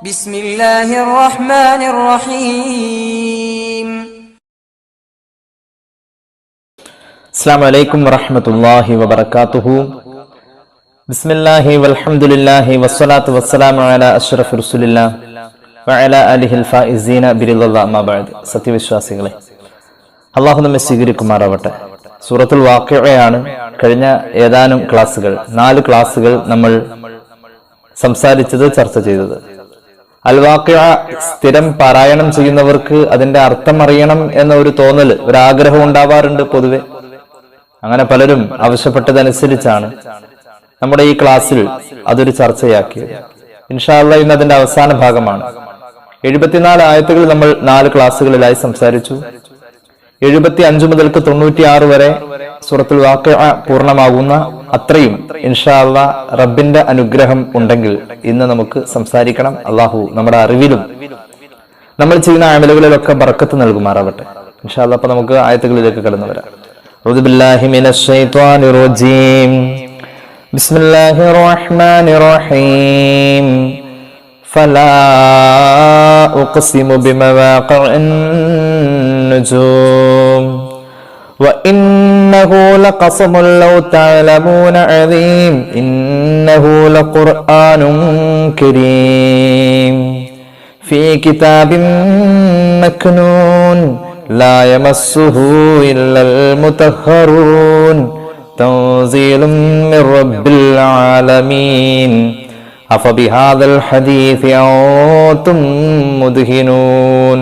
بسم الله الرحمن الرحيم. അസ്സലാമു അലൈക്കും വറഹ്മത്തുള്ളാഹി വബറകാതുഹു. ബിസ്മില്ലാഹി വൽഹംദുലില്ലാഹി വസ്സലാത്തു വസ്സലാമു അലാ അഷ്റഫി റസൂലില്ലാഹി വഅലാ ആലിഹിൽ ഫായിസീന ബിറില്ലാഹി അമ്മാ ബഅദ്. സത്യവിശ്വാസികളെ, അല്ലാഹു നമ്മെ സ്വീകരിക്കുമാറാവട്ടെ. സൂറത്തുൽ വാഖിഅയാണ് കഴിഞ്ഞ ഏതാനും ക്ലാസുകൾ, 4 ക്ലാസുകൾ നമ്മൾ സംസാരിച്ചത്, ചർച്ച ചെയ്തത്. അൽ വാഖിഅ സ്ഥിരം പാരായണം ചെയ്യുന്നവർക്ക് അതിന്റെ അർത്ഥം അറിയണം എന്ന ഒരു തോന്നൽ, ഒരു ആഗ്രഹം ഉണ്ടാവാറുണ്ട് പൊതുവെ. അങ്ങനെ പലരും ആവശ്യപ്പെട്ടതനുസരിച്ചാണ് നമ്മുടെ ഈ ക്ലാസ്സിൽ അതൊരു ചർച്ചയാക്കിയത്. ഇൻഷാ അല്ലാഹ് ഇന്ന് അതിന്റെ അവസാന ഭാഗമാണ്. 74 ആയത്തുകൾ നമ്മൾ 4 ക്ലാസ്സുകളിലായി സംസാരിച്ചു. 75 മുതൽക്ക് 96 വരെ സൂറത്തുൽ വാഖിഅ പൂർണ്ണമാകുന്ന അത്രയും ഇൻഷാ അല്ലാഹ് റബ്ബിന്റെ അനുഗ്രഹം ഉണ്ടെങ്കിൽ ഇന്ന് നമുക്ക് സംസാരിക്കണം. അള്ളാഹു നമ്മുടെ അറിവിലും നമ്മൾ ചെയ്യുന്ന അമലുകളിലൊക്കെ ബർക്കത്ത് നൽകുമാറാവട്ടെ. ഇൻഷാ അല്ലാഹ് അപ്പൊ നമുക്ക് ആയത്തുകളിലേക്ക് കടന്നു വരാം. അഊദു ബില്ലാഹി മിനശ് ശൈത്വാനിർ റജീം. ബിസ്മില്ലാഹിർ റഹ്മാനിർ റഹീം. فلا أقسم بمواقع النجوم وإنه لقسم لو تعلمون عظيم إنه لقرآن كريم في كتاب مكنون لا يمسه إلا المطهرون تنزيل من رب العالمين أفبهذا الحديث أنتم مدهنون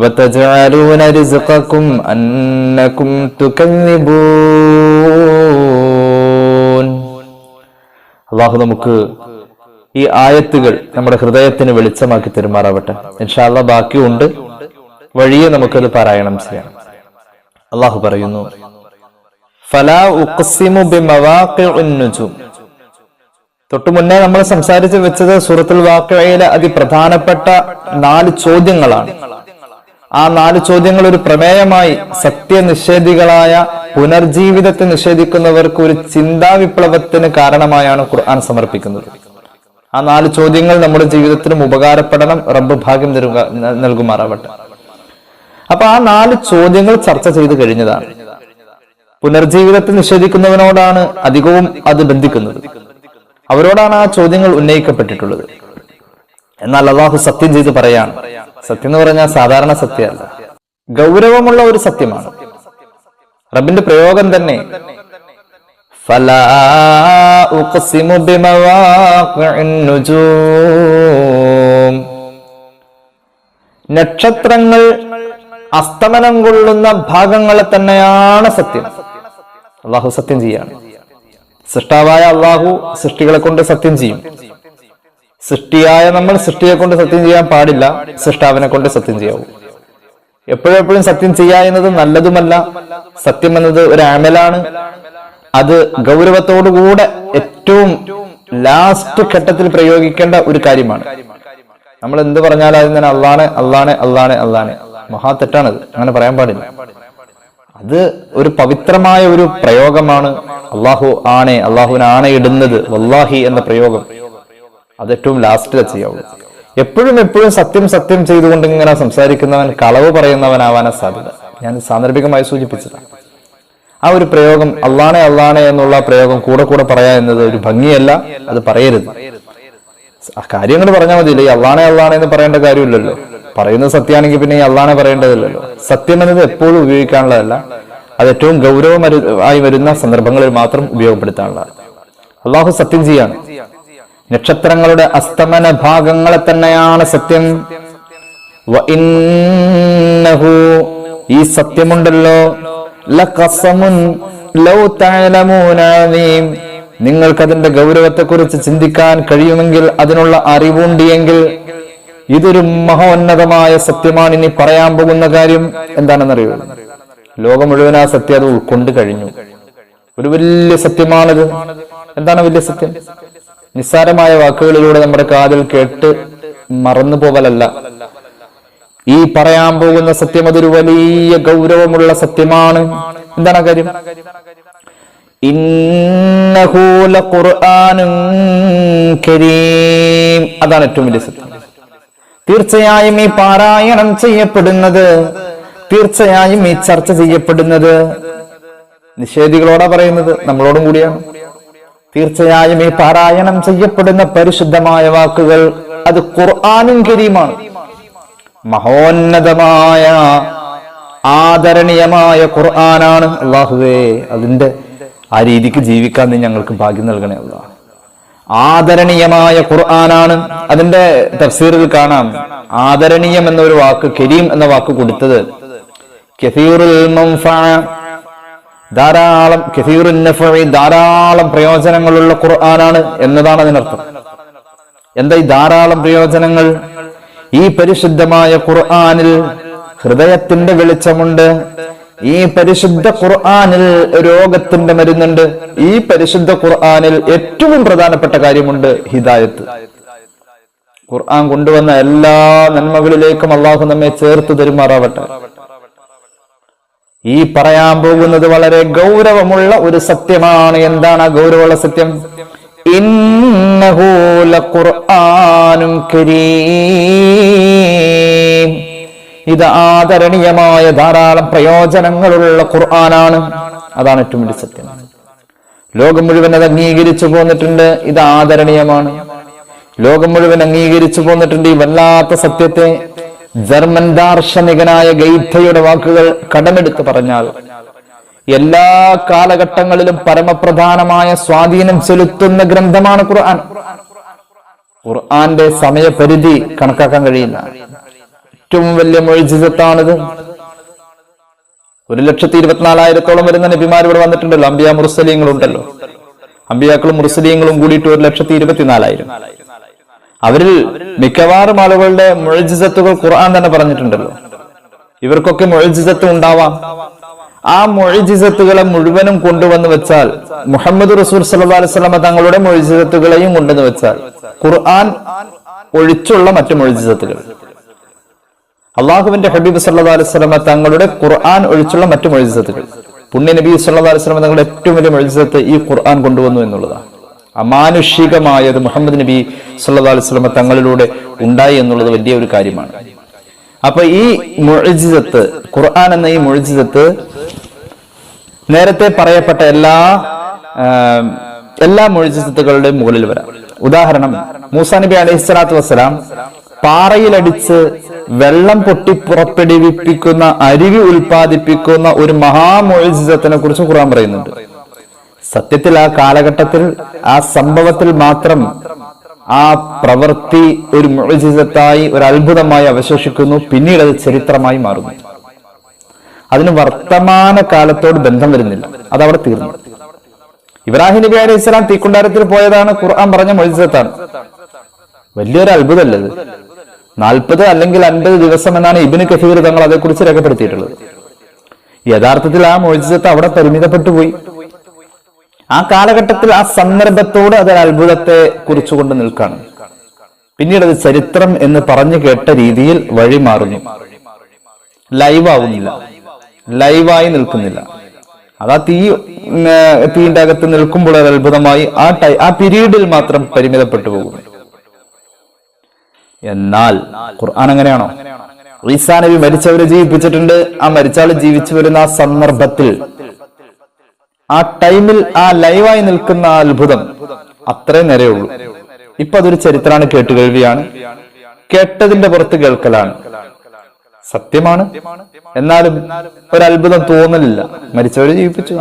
وتجعلون رزقكم أنكم تكذبون. അല്ലാഹു നമുക്ക് ഈ ആയത്തുകൾ നമ്മുടെ ഹൃദയത്തിന് വെളിച്ചമാക്കി തരുമാറാവട്ടെ. ഇൻഷാ അല്ലാഹ് ബാക്കിയുണ്ട്, വഴിയെ നമുക്കത് പാരായണം ചെയ്യാം. അല്ലാഹു പറയുന്നു, ഫലാ ഉഖ്സിമു ബിമവാഖിഉൻ നുജൂം. തൊട്ടു മുന്നേ നമ്മൾ സംസാരിച്ചു വെച്ചത് സൂറത്തുൽ വാഖിഅയിലെ അതിപ്രധാനപ്പെട്ട 4 ചോദ്യങ്ങളാണ്. ആ 4 ചോദ്യങ്ങൾ ഒരു പ്രമേയമായി സത്യനിഷേധികളായ, പുനർജീവിതത്തെ നിഷേധിക്കുന്നവർക്ക് ഒരു ചിന്താ വിപ്ലവത്തിന് കാരണമായാണ് ഖുർആൻ സമർപ്പിക്കുന്നത്. ആ 4 ചോദ്യങ്ങൾ നമ്മുടെ ജീവിതത്തിലും ഉപകാരപ്പെടണം. റബ്ബ് ഭാഗ്യം നൽകുമാറാവട്ടെ. അപ്പൊ ആ 4 ചോദ്യങ്ങൾ ചർച്ച ചെയ്തു കഴിഞ്ഞതാണ്. പുനർജീവിതത്തെ നിഷേധിക്കുന്നവനോടാണ് അധികവും അത് ബന്ധിക്കുന്നത്. അവരോടാണ് ആ ചോദ്യങ്ങൾ ഉന്നയിക്കപ്പെട്ടിട്ടുള്ളത്. എന്നാൽ അള്ളാഹു സത്യം ചെയ്ത് പറയാണ്. സത്യം എന്ന് പറഞ്ഞാൽ സാധാരണ സത്യമല്ല, ഗൗരവമുള്ള ഒരു സത്യമാണ്. റബ്ബിന്റെ പ്രയോഗം തന്നെ ഫലാ ഉഖ്സിമു ബിമവാഖിഇൻ നുജൂം. നക്ഷത്രങ്ങൾ അസ്തമനം കൊള്ളുന്ന ഭാഗങ്ങളെ തന്നെയാണ് സത്യം. അള്ളാഹു സത്യം ചെയ്യാണ്. സൃഷ്ടാവായ അള്ളാഹു സൃഷ്ടികളെ കൊണ്ട് സത്യം ചെയ്യും. സൃഷ്ടിയായ നമ്മൾ സൃഷ്ടിയെ കൊണ്ട് സത്യം ചെയ്യാൻ പാടില്ല, സൃഷ്ടാവിനെ കൊണ്ട് സത്യം ചെയ്യാവൂ. എപ്പോഴെപ്പോഴും സത്യം ചെയ്യുക എന്നത് നല്ലതുമല്ല. സത്യം എന്നത് ഒരു അമലാണ്. അത് ഗൗരവത്തോടുകൂടെ ഏറ്റവും ലാസ്റ്റ് ഘട്ടത്തിൽ പ്രയോഗിക്കേണ്ട ഒരു കാര്യമാണ്. നമ്മൾ എന്ത് പറഞ്ഞാലും അതിന് തന്നെ അള്ളാണ് അള്ളാണ് അള്ളാണ് അള്ളാണ്. മഹാ തെറ്റാണത്, അങ്ങനെ പറയാൻ പാടില്ല. അത് ഒരു പവിത്രമായ ഒരു പ്രയോഗമാണ്. അള്ളാഹു ആണെ, അള്ളാഹുവിന് ആണയിടുന്നത് വല്ലാഹി എന്ന പ്രയോഗം അത് ഏറ്റവും ലാസ്റ്റിലെ ചെയ്യാവൂ. എപ്പോഴും സത്യം സത്യം ചെയ്തുകൊണ്ട് ഇങ്ങനെ സംസാരിക്കുന്നവൻ കളവ് പറയുന്നവനാവാനാ സാധ്യത. ഞാൻ സാന്ദർഭികമായി സൂചിപ്പിച്ചതാണ്. ആ ഒരു പ്രയോഗം അള്ളാണെ അള്ളാണെ എന്നുള്ള പ്രയോഗം കൂടെ കൂടെ പറയാ എന്നത് ഒരു ഭംഗിയല്ല, അത് പറയരുത്. കാര്യങ്ങൾ പറഞ്ഞാൽ മതിയില്ല. ഈ അള്ളാണെ അള്ളാണെ എന്ന് പറയേണ്ട കാര്യമില്ലല്ലോ. പറയുന്നത് സത്യമാണെങ്കിൽ പിന്നെ ഈ അള്ളാണെ പറയേണ്ടതില്ലല്ലോ. സത്യം എന്നത് എപ്പോഴും ഉപയോഗിക്കാനുള്ളതല്ല, അത് ഏറ്റവും ഗൗരവമായി വരുന്ന സന്ദർഭങ്ങളിൽ മാത്രം ഉപയോഗപ്പെടുത്താനുള്ളതാണ്. അള്ളാഹു സത്യം ചെയ്യാണ്. നക്ഷത്രങ്ങളുടെ അസ്തമന ഭാഗങ്ങളെ തന്നെയാണ് സത്യം. വഇന്നഹു, ഈ സത്യമുണ്ടല്ലോ, ലഖസമുൻ ലൗ തഅലമൂന അദീം, നിങ്ങൾക്കതിന്റെ ഗൗരവത്തെക്കുറിച്ച് ചിന്തിക്കാൻ കഴിയുമെങ്കിൽ, അതിനുള്ള അറിവുണ്ടെങ്കിൽ ഇതൊരു മഹോന്നതമായ സത്യമാണ്. ഇനി പറയാൻ പോകുന്ന കാര്യം എന്താണെന്നറിയോ? ലോകം മുഴുവൻ ആ സത്യം അത് ഉൾക്കൊണ്ട് കഴിഞ്ഞു. ഒരു വലിയ സത്യമാണത്. എന്താണ് വലിയ സത്യം? നിസ്സാരമായ വാക്കുകളിലൂടെ നമ്മുടെ കാതിൽ കേട്ട് മറന്നു പോകലല്ല. ഈ പറയാൻ പോകുന്ന സത്യം അതൊരു വലിയ ഗൗരവമുള്ള സത്യമാണ്. എന്താണ് ആ കാര്യം? ഇന്നഹു ലഖുർആനുൻ കരീം, അതാണ് ഏറ്റവും വലിയ സത്യം. തീർച്ചയായും ഈ പാരായണം ചെയ്യപ്പെടുന്നത്, തീർച്ചയായും ഈ ചർച്ച ചെയ്യപ്പെടുന്നത്, നിഷേധികളോടാ പറയുന്നത്, നമ്മളോടും കൂടിയാണ്. തീർച്ചയായും ഈ പാരായണം ചെയ്യപ്പെടുന്ന പരിശുദ്ധമായ വാക്കുകൾ അത് ഖുർആനും കരീമാണ്. മഹോന്നതമായ ആദരണീയമായ ഖുർആനാണ്. അല്ലാഹുവേ, അതിന്റെ ആ രീതിക്ക് ജീവിക്കാൻ നീ ഞങ്ങൾക്ക് ഭാഗ്യം നൽകണേ അല്ലാഹ്. ആദരണീയമായ ഖുർആനാണ്. അതിന്റെ തഫ്സീറിൽ കാണാം, ആദരണീയം എന്നൊരു വാക്ക്, കരീം എന്ന വാക്ക് കൊടുത്തത് കസീറുൽ മൻഫഅ, ധാരാളം, കസീറുൻ നഫഇ, ധാരാളം പ്രയോജനങ്ങളുള്ള ഖുർആനാണ് എന്നതാണ് അതിനർത്ഥം. എന്താ ഈ ധാരാളം പ്രയോജനങ്ങൾ? ഈ പരിശുദ്ധമായ ഖുർആനിൽ ഹൃദയത്തിന്റെ വെളിച്ചമുണ്ട്. ഈ പരിശുദ്ധ ഖുർആനിൽ രോഗത്തിന്റെ മരുന്നുണ്ട്. ഈ പരിശുദ്ധ ഖുർആനിൽ ഏറ്റവും പ്രധാനപ്പെട്ട കാര്യമുണ്ട്, ഹിദായത്ത്. ഖുർആൻ കൊണ്ടുവന്ന എല്ലാ നന്മകളിലേക്കും അള്ളാഹു നമ്മെ ചേർത്ത് തരുമാറാവട്ടെ. ഈ പറയാൻ പോകുന്നത് വളരെ ഗൗരവമുള്ള ഒരു സത്യമാണ്. എന്താണ് ആ ഗൗരവമുള്ള സത്യം? ഇന്നഹു ലഖുർആനുൻ കരീം. ഇത് ആദരണീയമായ ധാരാളം പ്രയോജനങ്ങളുള്ള ഖുർആനാണ്. അതാണ് ഏറ്റവും വലിയ സത്യം. ലോകം മുഴുവൻ അത് അംഗീകരിച്ചു പോന്നിട്ടുണ്ട്. ഇത് ആദരണീയമാണ്. ലോകം മുഴുവൻ അംഗീകരിച്ചു പോന്നിട്ടുണ്ട് ഈ വല്ലാത്ത സത്യത്തെ. ജർമ്മൻ ദാർശനികനായ ഗെയ്ഥയുടെ വാക്കുകൾ കടമെടുത്ത് പറഞ്ഞാൽ, എല്ലാ കാലഘട്ടങ്ങളിലും പരമപ്രധാനമായ സ്വാധീനം ചെലുത്തുന്ന ഗ്രന്ഥമാണ് ഖുർആൻ. ഖുർആന്റെ സമയപരിധി കണക്കാക്കാൻ കഴിയില്ല. ഏറ്റവും വലിയ മുഅ്ജിസത്താണിത്. 1,24,000 വരുന്ന നബിമാർ ഇവിടെ വന്നിട്ടുണ്ടല്ലോ. അംബിയ മുർസലീങ്ങളുണ്ടല്ലോ. അംബിയാക്കളും മുർസലീങ്ങളും കൂടിയിട്ട് 1,24,000. അവരിൽ മിക്കവാറും ആളുകളുടെ മുഅ്ജിസത്തുകൾ ഖുർആൻ തന്നെ പറഞ്ഞിട്ടുണ്ടല്ലോ. ഇവർക്കൊക്കെ മുഅ്ജിസത്ത് ഉണ്ടാവാം. ആ മുഅ്ജിസത്തുകളെ മുഴുവനും കൊണ്ടുവന്ന് വെച്ചാൽ, മുഹമ്മദ് റസൂൽ സല്ലല്ലാഹു അലൈഹി വസല്ലം തങ്ങളുടെ മുഅ്ജിസത്തുകളെയും കൊണ്ടുവന്ന് വെച്ചാൽ, ഖുർആൻ ഒഴിച്ചുള്ള മറ്റു മുഅ്ജിസത്തുകൾ, അള്ളാഹുവിന്റെ ഹബീബ് സല്ലല്ലാഹു അലൈഹി വസല്ലം തങ്ങളുടെ ഖുർആൻ ഒഴിച്ചുള്ള മറ്റു മുഅ്ജിസത്തുകൾ, പുണ്യ നബി സല്ലല്ലാഹു അലൈഹി വസല്ലം തങ്ങളുടെ ഏറ്റവും വലിയ മുഅ്ജിസത്ത് ഈ ഖുർആൻ കൊണ്ടുവന്നു എന്നുള്ളതാണ്. അമാനുഷികമായത് മുഹമ്മദ് നബി സല്ലല്ലാഹു അലൈഹി വസല്ലം തങ്ങളിലൂടെ ഉണ്ടായി എന്നുള്ളത് വലിയ ഒരു കാര്യമാണ്. അപ്പൊ ഈ മുഅ്ജിസത്ത്, ഖുർആൻ എന്ന ഈ മുഅ്ജിസത്ത് നേരത്തെ പറയപ്പെട്ട എല്ലാ മുഅ്ജിസത്തുകളുടെയും മുകളിൽ വരാം. ഉദാഹരണം, മൂസാ നബി അലൈഹിസ്സലാത്തു വസ്സലാം പാറയിലടിച്ച് വെള്ളം പൊട്ടി പുറപ്പെടുവിപ്പിക്കുന്ന, അരുവി ഉൽപ്പാദിപ്പിക്കുന്ന ഒരു മഹാമുഅ്ജിസത്തിനെ കുറിച്ച് ഖുർആൻ പറയുന്നുണ്ട്. സത്യത്തിൽ ആ കാലഘട്ടത്തിൽ, ആ സംഭവത്തിൽ മാത്രം ആ പ്രവൃത്തി ഒരു മുഅ്ജിസത്തായി, ഒരു അത്ഭുതമായി അവശേഷിക്കുന്നു. പിന്നീട് അത് ചരിത്രമായി മാറുന്നു. അതിന് വർത്തമാന കാലത്തോട് ബന്ധം വരുന്നില്ല. അതവിടെ തീർന്നു. ഇബ്രാഹിം നബി അലൈഹി സ്വലാം തീക്കുണ്ടാരത്തിൽ പോയതാണ് ഖുർആൻ പറഞ്ഞ മുഅ്ജിസത്താണ്. വലിയൊരു അത്ഭുതമല്ലത്. 40 അല്ലെങ്കിൽ 50 ദിവസം എന്നാണ് ഇബ്നു കസീർ തങ്ങൾ അതേക്കുറിച്ച് രേഖപ്പെടുത്തിയിട്ടുള്ളത്. യഥാർത്ഥത്തിൽ ആ മുഅ്ജിസത്ത് അവിടെ പരിമിതപ്പെട്ടു പോയി. ആ കാലഘട്ടത്തിൽ, ആ സന്ദർഭത്തോട് അതൊരു അത്ഭുതത്തെ കുറിച്ചുകൊണ്ട് നിൽക്കാണ്. പിന്നീട് അത് ചരിത്രം എന്ന് പറഞ്ഞു കേട്ട രീതിയിൽ വഴിമാറുന്നു. ലൈവാവുന്നില്ല, ലൈവായി നിൽക്കുന്നില്ല. അതാ തീന്റെ അകത്ത് നിൽക്കുമ്പോൾ അത് അത്ഭുതമായി ആ പീരീഡിൽ മാത്രം പരിമിതപ്പെട്ടു പോകുന്നു. എന്നാൽ ഖുർആൻ അങ്ങനെയാണോ? ഈസാ നബി മരിച്ചവരെ ജീവിപ്പിച്ചിട്ടുണ്ട്. ആ മരിച്ചാൾ ജീവിച്ചു വരുന്ന ആ സന്ദർഭത്തിൽ, ആ ടൈമിൽ, ആ ലൈവായി നിൽക്കുന്ന ആ അത്ഭുതം അത്രേ നേരെയുള്ളൂ. ഇപ്പൊ അതൊരു ചരിത്രമാണ്, കേട്ടുകേൾവിയാണ്, കേട്ടതിന്റെ പുറത്ത് കേൾക്കലാണ്. സത്യമാണ്, എന്നാലും ഒരു അത്ഭുതം തോന്നലില്ല. മരിച്ചവരെ ജീവിപ്പിച്ചു,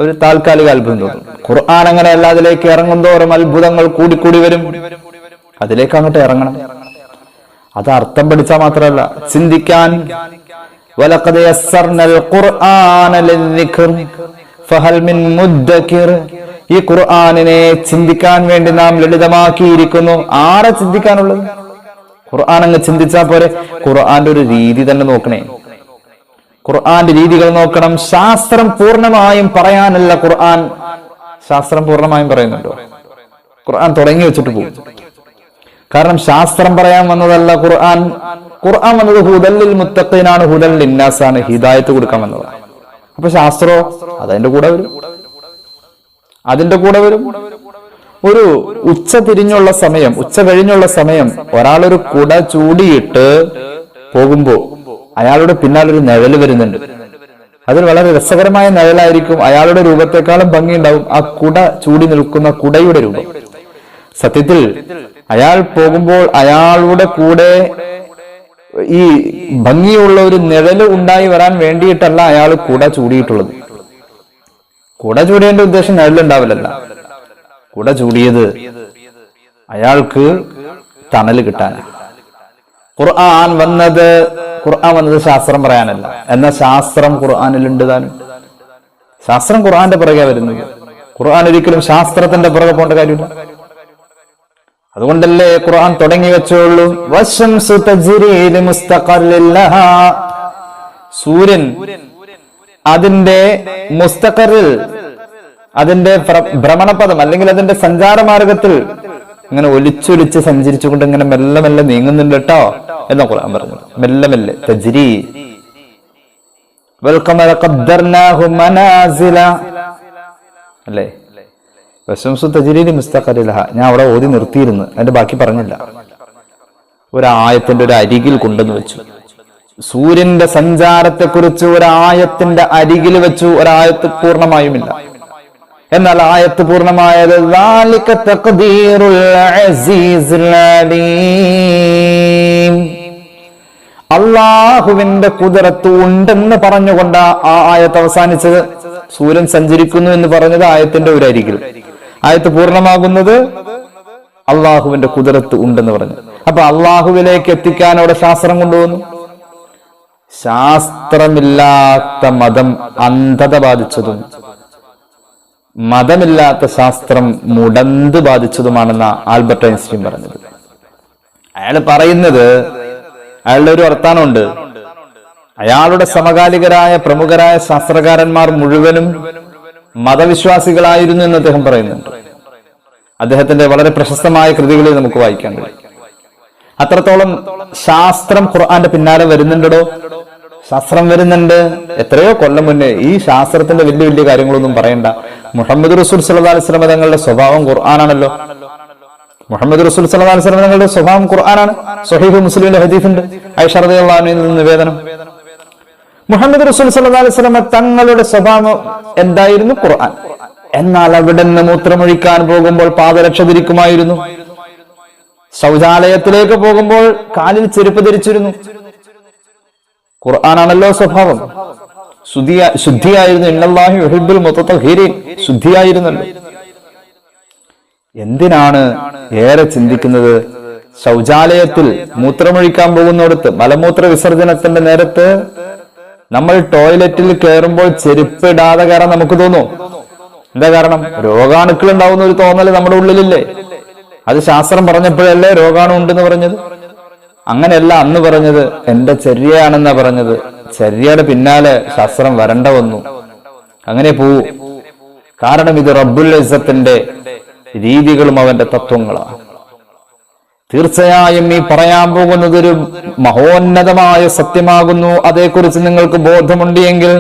ഒരു താൽക്കാലിക അത്ഭുതം തോന്നും. ഖുർആൻ അങ്ങനെയല്ല. അതിലേക്ക് ഇറങ്ങുന്തോറും അത്ഭുതങ്ങൾ കൂടിക്കൂടി വരും. അതിലേക്ക് അങ്ങോട്ട് ഇറങ്ങണം. അത് അർത്ഥം പഠിച്ചാൽ മാത്രമല്ല, ചിന്തിക്കാൻ. വലഖദ് യസ്സർനൽ ഖുർആന ലിദ്ദിക്ർ ഫഹൽ മിൻ മുദ്ദക്കിർ. ഈ ഖുർആനിനെ ചിന്തിക്കാൻ വേണ്ടി നാം ലളിതമാക്കിയിരിക്കുന്നു. ആരെ ചിന്തിക്കാനുള്ളത്? ഖുർആൻ അങ്ങ് ചിന്തിച്ചാൽ പോരെ. ഖുർആന്റെ ഒരു രീതി തന്നെ നോക്കണേ. ഖുർആന്റെ രീതികൾ നോക്കണം. ശാസ്ത്രം പൂർണ്ണമായും പറയാനല്ല ഖുർആൻ. ശാസ്ത്രം പൂർണ്ണമായും പറയുന്നുണ്ടോ? ഖുർആൻ തുടങ്ങി വെച്ചിട്ട് പോകും. കാരണം ശാസ്ത്രം പറയാൻ വന്നതല്ല ഖുർആൻ. ഖുർആൻ വന്നത് ഹുദല്ലിൽ മുത്തഖീനാണ്, ഹുദൽ ലിന്നാസാണ്, ഹിദായത്ത് കൊടുക്കാൻ വന്നതാണ്. അപ്പൊ ശാസ്ത്രോ അതിന്റെ കൂടെ വരും. ഒരു ഉച്ച തിരിഞ്ഞുള്ള സമയം, ഉച്ച കഴിഞ്ഞുള്ള സമയം ഒരാളൊരു കുട ചൂടിയിട്ട് പോകുമ്പോ അയാളുടെ പിന്നാലൊരു നിഴല് വരുന്നുണ്ട്. അതിൽ വളരെ രസകരമായ നിഴലായിരിക്കും. അയാളുടെ രൂപത്തെക്കാളും ഭംഗിയുണ്ടാവും ആ കുട ചൂടി നിൽക്കുന്ന കുടയുടെ രൂപം. സത്യത്തിൽ അയാൾ പോകുമ്പോൾ അയാളുടെ കൂടെ ഈ ഭംഗിയുള്ള ഒരു നിഴല് ഉണ്ടായി വരാൻ വേണ്ടിയിട്ടല്ല അയാൾ കുട ചൂടിയിട്ടുള്ളത്. കുട ചൂടിയതിന്റെ ഉദ്ദേശം നിഴലുണ്ടാവില്ലല്ല. കുട ചൂടിയത് അയാൾക്ക് തണല് കിട്ടാനാണ്. ഖുർആൻ വന്നത് ശാസ്ത്രം പറയാനല്ല. എന്നാൽ ശാസ്ത്രം ഖുർആനിലുണ്ട് താനും. ശാസ്ത്രം ഖുർആന്റെ പുറകെ വരുന്നത്. ഖുർആൻ ഒരിക്കലും ശാസ്ത്രത്തിന്റെ പുറകെ പോകേണ്ട കാര്യമില്ല. അതുകൊണ്ടല്ലേ ഖുർആൻ തുടങ്ങി വെച്ചോളൂ, വശംസു തജ്രി ലിമുസ്തഖറിൻ ലഹാ. സൂര്യൻ അതിന്റെ മുസ്തഖറിൽ, അതിന്റെ ഭ്രമണപഥം അല്ലെങ്കിൽ അതിന്റെ സഞ്ചാരമാർഗത്തിൽ ഇങ്ങനെ ഒലിച്ചൊലിച്ച് സഞ്ചരിച്ചുകൊണ്ട് ഇങ്ങനെ മെല്ലെ മെല്ലെ നീങ്ങുന്നുണ്ട് കേട്ടോ എന്നാ ഖുർആൻ പറഞ്ഞു. മെല്ലെ മെല്ലെ തജ്രി വൽ ഖമറ ഖദ്ദർനാഹു മനാസില അല്ലേ. വശംസു തജ്രി ലിമുസ്തഖറിൻ ലഹാ. ഞാൻ അവിടെ ഓതി നിർത്തിയിരുന്നു, അതിന്റെ ബാക്കി പറഞ്ഞില്ല. ഒരായത്തിന്റെ ഒരു അരികിൽ കൊണ്ടുവന്ന് വെച്ചു. സൂര്യന്റെ സഞ്ചാരത്തെ കുറിച്ച് ഒരായത്തിന്റെ അരികിൽ വെച്ചു. ഒരായത്ത് പൂർണ്ണമായുമില്ല. എന്നാൽ ആയത്ത് പൂർണ്ണമായത് അള്ളാഹുവിന്റെ കുദറത്ത് ഉണ്ടെന്ന് പറഞ്ഞുകൊണ്ട് ആ ആയത്ത് അവസാനിച്ചത്. സൂര്യൻ സഞ്ചരിക്കുന്നു എന്ന് പറഞ്ഞത് ആയത്തിന്റെ ഒരു അരികിൽ. ആയത്ത് പൂർണ്ണമാകുന്നത് അള്ളാഹുവിന്റെ കുദറത്ത് ഉണ്ടെന്ന് പറഞ്ഞു. അപ്പൊ അള്ളാഹുവിലേക്ക് എത്തിക്കാൻ അവിടെ ശാസ്ത്രം കൊണ്ടുവന്നു. ശാസ്ത്രമില്ലാത്ത മതം അന്ധത ബാധിച്ചതും മതമില്ലാത്ത ശാസ്ത്രം മുടന്ത് ബാധിച്ചതുമാണെന്ന ആൽബർട്ട് ഐൻസ്റ്റീൻ പറഞ്ഞത്. അയാൾ പറയുന്നത്, അയാളുടെ ഒരു വർത്താനമുണ്ട്. അയാളുടെ സമകാലികരായ പ്രമുഖരായ ശാസ്ത്രകാരന്മാർ മുഴുവനും മതവിശ്വാസികളായിരുന്നു എന്ന് അദ്ദേഹം പറയുന്നുണ്ട്. അദ്ദേഹത്തിന്റെ വളരെ പ്രശസ്തമായ കൃതികളിൽ നമുക്ക് വായിക്കാൻ കഴിയും. അത്രത്തോളം ശാസ്ത്രം ഖുർആന്റെ പിന്നാലെ വരുന്നുണ്ടോ? ശാസ്ത്രം വരുന്നുണ്ട്. എത്രയോ കൊല്ലം മുന്നേ ഈ ശാസ്ത്രത്തിന്റെ വലിയ വലിയ കാര്യങ്ങളൊന്നും പറയണ്ട. മുഹമ്മദ് റസൂൽ സല്ലല്ലാഹു അലൈഹി വസല്ലം തങ്ങളുടെ സ്വഭാവം ഖുർആനാണല്ലോ. മുഹമ്മദ് റസൂൽ സല്ലല്ലാഹു അലൈഹി വസല്ലം തങ്ങളുടെ സ്വഭാവം ഖുർആനാണ്. സ്വഹീഹ് മുസ്ലിമിലെ ഹദീസുണ്ട്, ആയിഷ റളിയല്ലാഹു അൻഹയിൽ നിന്ന് നിവേദനം. മുഹമ്മദ് റസൂൽ സല്ലല്ലാഹു അലൈഹി വസല്ലം തങ്ങളുടെ സ്വഭാവം എന്തായിരുന്നു? ഖുർആൻ. എന്നാൽ അവിടെ നിന്ന് മൂത്രമൊഴിക്കാൻ പോകുമ്പോൾ പാദരക്ഷ ധരിക്കുമായിരുന്നു. ശൗചാലയത്തിലേക്ക് പോകുമ്പോൾ കാലിൽ ചെരുപ്പ് ധരിച്ചിരുന്നു. ഖുർആനാണല്ലോ സ്വഭാവം. ശുദ്ധിയായിരുന്നു. ഇന്നല്ലാഹു യുഹിബ്ബുൽ മുത്തത്വഹിരീൻ. ശുദ്ധിയായിരുന്നല്ലോ. എന്തിനാണ് ഏറെ ചിന്തിക്കുന്നത്? ശൗചാലയത്തിൽ മൂത്രമൊഴിക്കാൻ പോകുന്നിടത്ത്, മലമൂത്ര വിസർജനത്തിന്റെ നേരത്ത് നമ്മൾ ടോയ്ലറ്റിൽ കയറുമ്പോൾ ചെരുപ്പ് ഇടാതെ കയറാൻ നമുക്ക് തോന്നും. എന്താ കാരണം? രോഗാണുക്കൾ ഉണ്ടാവുന്ന ഒരു തോന്നല് നമ്മുടെ ഉള്ളിലില്ലേ? അത് ശാസ്ത്രം പറഞ്ഞപ്പോഴല്ലേ രോഗാണു ഉണ്ടെന്ന് പറഞ്ഞത്? അങ്ങനെയല്ല അന്ന് പറഞ്ഞത്. എന്റെ ചര്യയാണെന്നാ പറഞ്ഞത്. ചര്യയുടെ പിന്നാലെ ശാസ്ത്രം വരണ്ട വന്നു. അങ്ങനെ പോവൂ. കാരണം ഇത് റബ്ബുൽ ഇസ്സത്തിന്റെ രീതികളും അവന്റെ തത്വങ്ങളാണ്. തീർച്ചയായും ഈ പറയാൻ പോകുന്നത് ഒരു മഹോന്നതമായ സത്യമാകുന്നു. അതേക്കുറിച്ച് നിങ്ങൾക്ക് ബോധമുണ്ട് എങ്കിൽ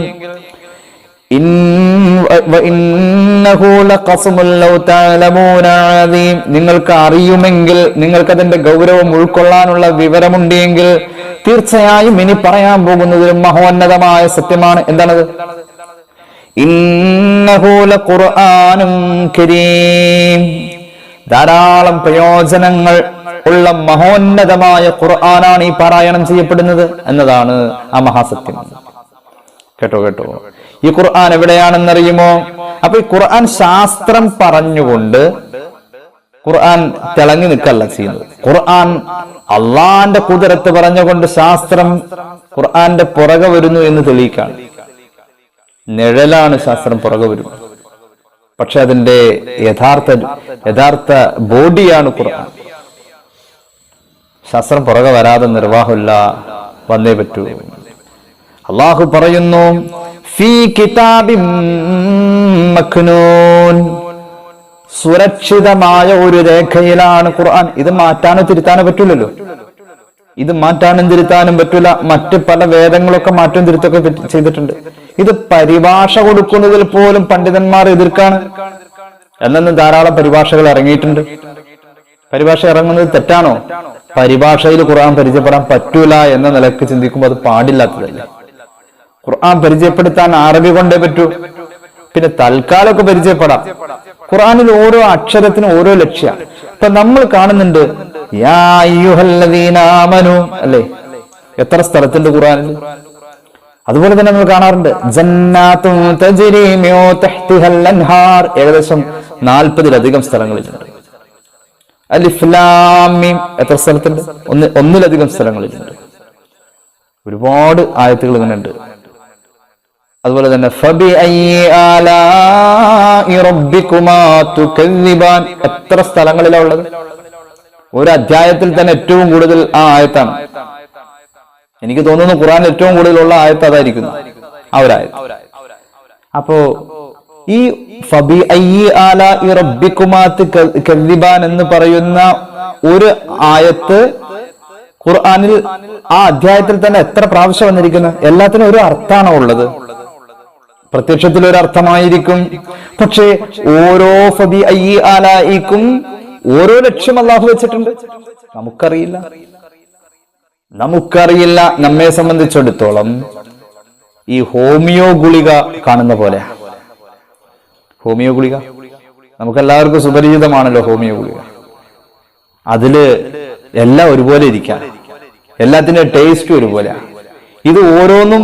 നിങ്ങൾക്ക് അറിയുമെങ്കിൽ, നിങ്ങൾക്കതിന്റെ ഗൗരവം ഉൾക്കൊള്ളാനുള്ള വിവരമുണ്ട് എങ്കിൽ തീർച്ചയായും ഇനി പറയാൻ പോകുന്നത് ഒരു മഹോന്നതമായ സത്യമാണ്. എന്താണത്? ഇന്നഹു ലഖുർആനും കരീം. ധാരാളം പ്രയോജനങ്ങൾ ഉള്ള മഹോന്നതമായ ഖുർആനാണ് ഈ പാരായണം ചെയ്യപ്പെടുന്നത് എന്നതാണ് ആ മഹാസത്യം. കേട്ടോ. ഈ ഖുർആൻ എവിടെയാണെന്നറിയുമോ? അപ്പൊ ഈ ഖുർആൻ ശാസ്ത്രം പറഞ്ഞുകൊണ്ട് ഖുർആൻ തിളങ്ങി നിൽക്കല്ല ചെയ്യുന്നത്. ഖുർആൻ അള്ളാന്റെ കുദരത്ത് പറഞ്ഞുകൊണ്ട് ശാസ്ത്രം ഖുർആന്റെ പുറകെ വരുന്നു എന്ന് തെളിയിക്കാണ്. നിഴലാണ് ശാസ്ത്രം പുറകെ വരുന്നത്. പക്ഷെ അതിന്റെ യഥാർത്ഥ ബോഡിയാണ് ഖുർആൻ. ശാസ്ത്രം പുറകെ വരാതെ നിർവാഹമില്ല, വന്നേ പറ്റൂ. അള്ളാഹു പറയുന്നു, ഫീ കിതാബിൻ മക്നൂൻ. സുരക്ഷിതമായ ഒരു രേഖയിലാണ് ഖുർആൻ. ഇത് മാറ്റാനോ തിരുത്താനോ പറ്റൂലല്ലോ. ഇത് മാറ്റാനും തിരുത്താനും പറ്റൂല. മറ്റ് പല വേദങ്ങളൊക്കെ മാറ്റവും തിരുത്തൊക്കെ ചെയ്തിട്ടുണ്ട്. ഇത് പരിഭാഷ കൊടുക്കുന്നതിൽ പോലും പണ്ഡിതന്മാർ എതിർക്കാണ്. എന്നു ധാരാളം പരിഭാഷകൾ ഇറങ്ങിയിട്ടുണ്ട്. പരിഭാഷ ഇറങ്ങുന്നത് തെറ്റാണോ? പരിഭാഷയിൽ ഖുർആൻ പരിചയപ്പെടാൻ പറ്റൂല എന്ന നിലക്ക് ചിന്തിക്കുമ്പോൾ അത് പാടില്ലാത്തതല്ലേ. ഖുർആൻ പരിചയപ്പെടുത്താൻ അറബി കൊണ്ടേ പറ്റൂ. പിന്നെ തൽക്കാലമൊക്കെ പരിചയപ്പെടാം. ഖുർആനിൽ ഓരോ അക്ഷരത്തിനും ഓരോ ലക്ഷ്യമാണ്. ഇപ്പൊ നമ്മൾ കാണുന്നുണ്ട് യാ അയ്യുഹല്ലദീന ആമനു അല്ലേ, എത്ര സ്ഥലത്തുണ്ട് ഖുർആനിൽ. അതുപോലെ തന്നെ നമ്മൾ കാണാറുണ്ട് ജന്നാത്തുൻ തജ്രി മിൻ തഹ്തിഹൽ അൻഹാർ, ഏകദേശം 40-ലധികം സ്ഥലങ്ങളിലുണ്ട്. അലിഫ് ലാം മീം എത്ര സ്ഥലത്തുണ്ട്? ഒന്നിലധികം സ്ഥലങ്ങളിലുണ്ട്. ഒരുപാട് ആയത്തുകൾ ഇങ്ങനെ ഉണ്ട്. അതുപോലെ തന്നെ ഫബിഅയ്യി ആലാഇ റബ്ബികുമാ തുകദ്ദിബാൻ, എത്ര സ്ഥലങ്ങളിലാണ് ഉള്ളത്? ഒരു അധ്യായത്തിൽ തന്നെ ഏറ്റവും കൂടുതൽ ആ ആയത്താണ്. എനിക്ക് തോന്നുന്നു ഖുർആനിൽ ഏറ്റവും കൂടുതലുള്ള ആയത്ത് അതായിരിക്കുന്നു, ആ ഒരു ആയത്ത്. അപ്പോ ഈ ഫബിഅയ്യി ആലാഇ റബ്ബികുമാ തുകദ്ദിബാൻ എന്ന് പറയുന്ന ഒരു ആയത്ത് ഖുർആനിൽ ആ അധ്യായത്തിൽ തന്നെ എത്ര പ്രാവശ്യം വന്നിരിക്കുന്നു? എല്ലാത്തിനും ഒരു അർത്ഥമാണോ ഉള്ളത്? പ്രത്യക്ഷത്തിൽ ഒരു അർത്ഥമായിരിക്കും, പക്ഷേ ഓരോ ഫബിഅയ്യി ആലാഇക്കും ഓരോ ലക്ഷ്യം അല്ലാഹു വെച്ചിട്ടുണ്ട്. നമുക്കറിയില്ല. നമ്മെ സംബന്ധിച്ചിടത്തോളം ഈ ഹോമിയോ ഗുളിക കാണുന്ന പോലെ. ഹോമിയോ ഗുളിക നമുക്കെല്ലാവർക്കും സുപരിചിതമാണല്ലോ. ഹോമിയോ ഗുളിക അതില് എല്ലാം ഒരുപോലെ ഇരിക്കാം, എല്ലാത്തിന്റെ ടേസ്റ്റ് ഒരുപോലെ. ഇത് ഓരോന്നും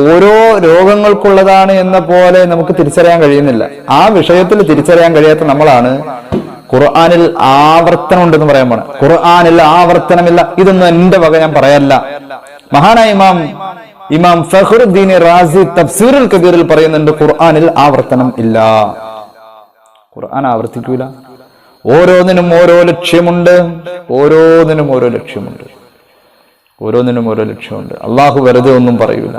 ഓരോ രോഗങ്ങൾക്കുള്ളതാണ് എന്ന പോലെ നമുക്ക് തിരിച്ചറിയാൻ കഴിയുന്നില്ല. ആ വിഷയത്തിൽ തിരിച്ചറിയാൻ കഴിയാത്ത നമ്മളാണ് ഖുർആനിൽ ആവർത്തനം ഉണ്ടെന്ന് പറയാൻ പോണ. ഖുർആനിൽ ആവർത്തനമില്ല, ഇതൊന്നും എന്റെ വക ഞാൻ പറയാനില്ല. മഹാനായ ഇമാം ഫഖ്റുദ്ദീൻ റാസി തഫ്സീറുൽ കബീറിൽ പറയുന്നുണ്ട് ഖുർആനിൽ ആവർത്തനം ഇല്ല, ഖുർആൻ ആവർത്തിക്കൂല. ഓരോന്നിനും ഓരോ ലക്ഷ്യമുണ്ട്, ഓരോന്നിനും ഓരോ ലക്ഷ്യമുണ്ട്. അള്ളാഹു വെറുതെ ഒന്നും പറയൂല.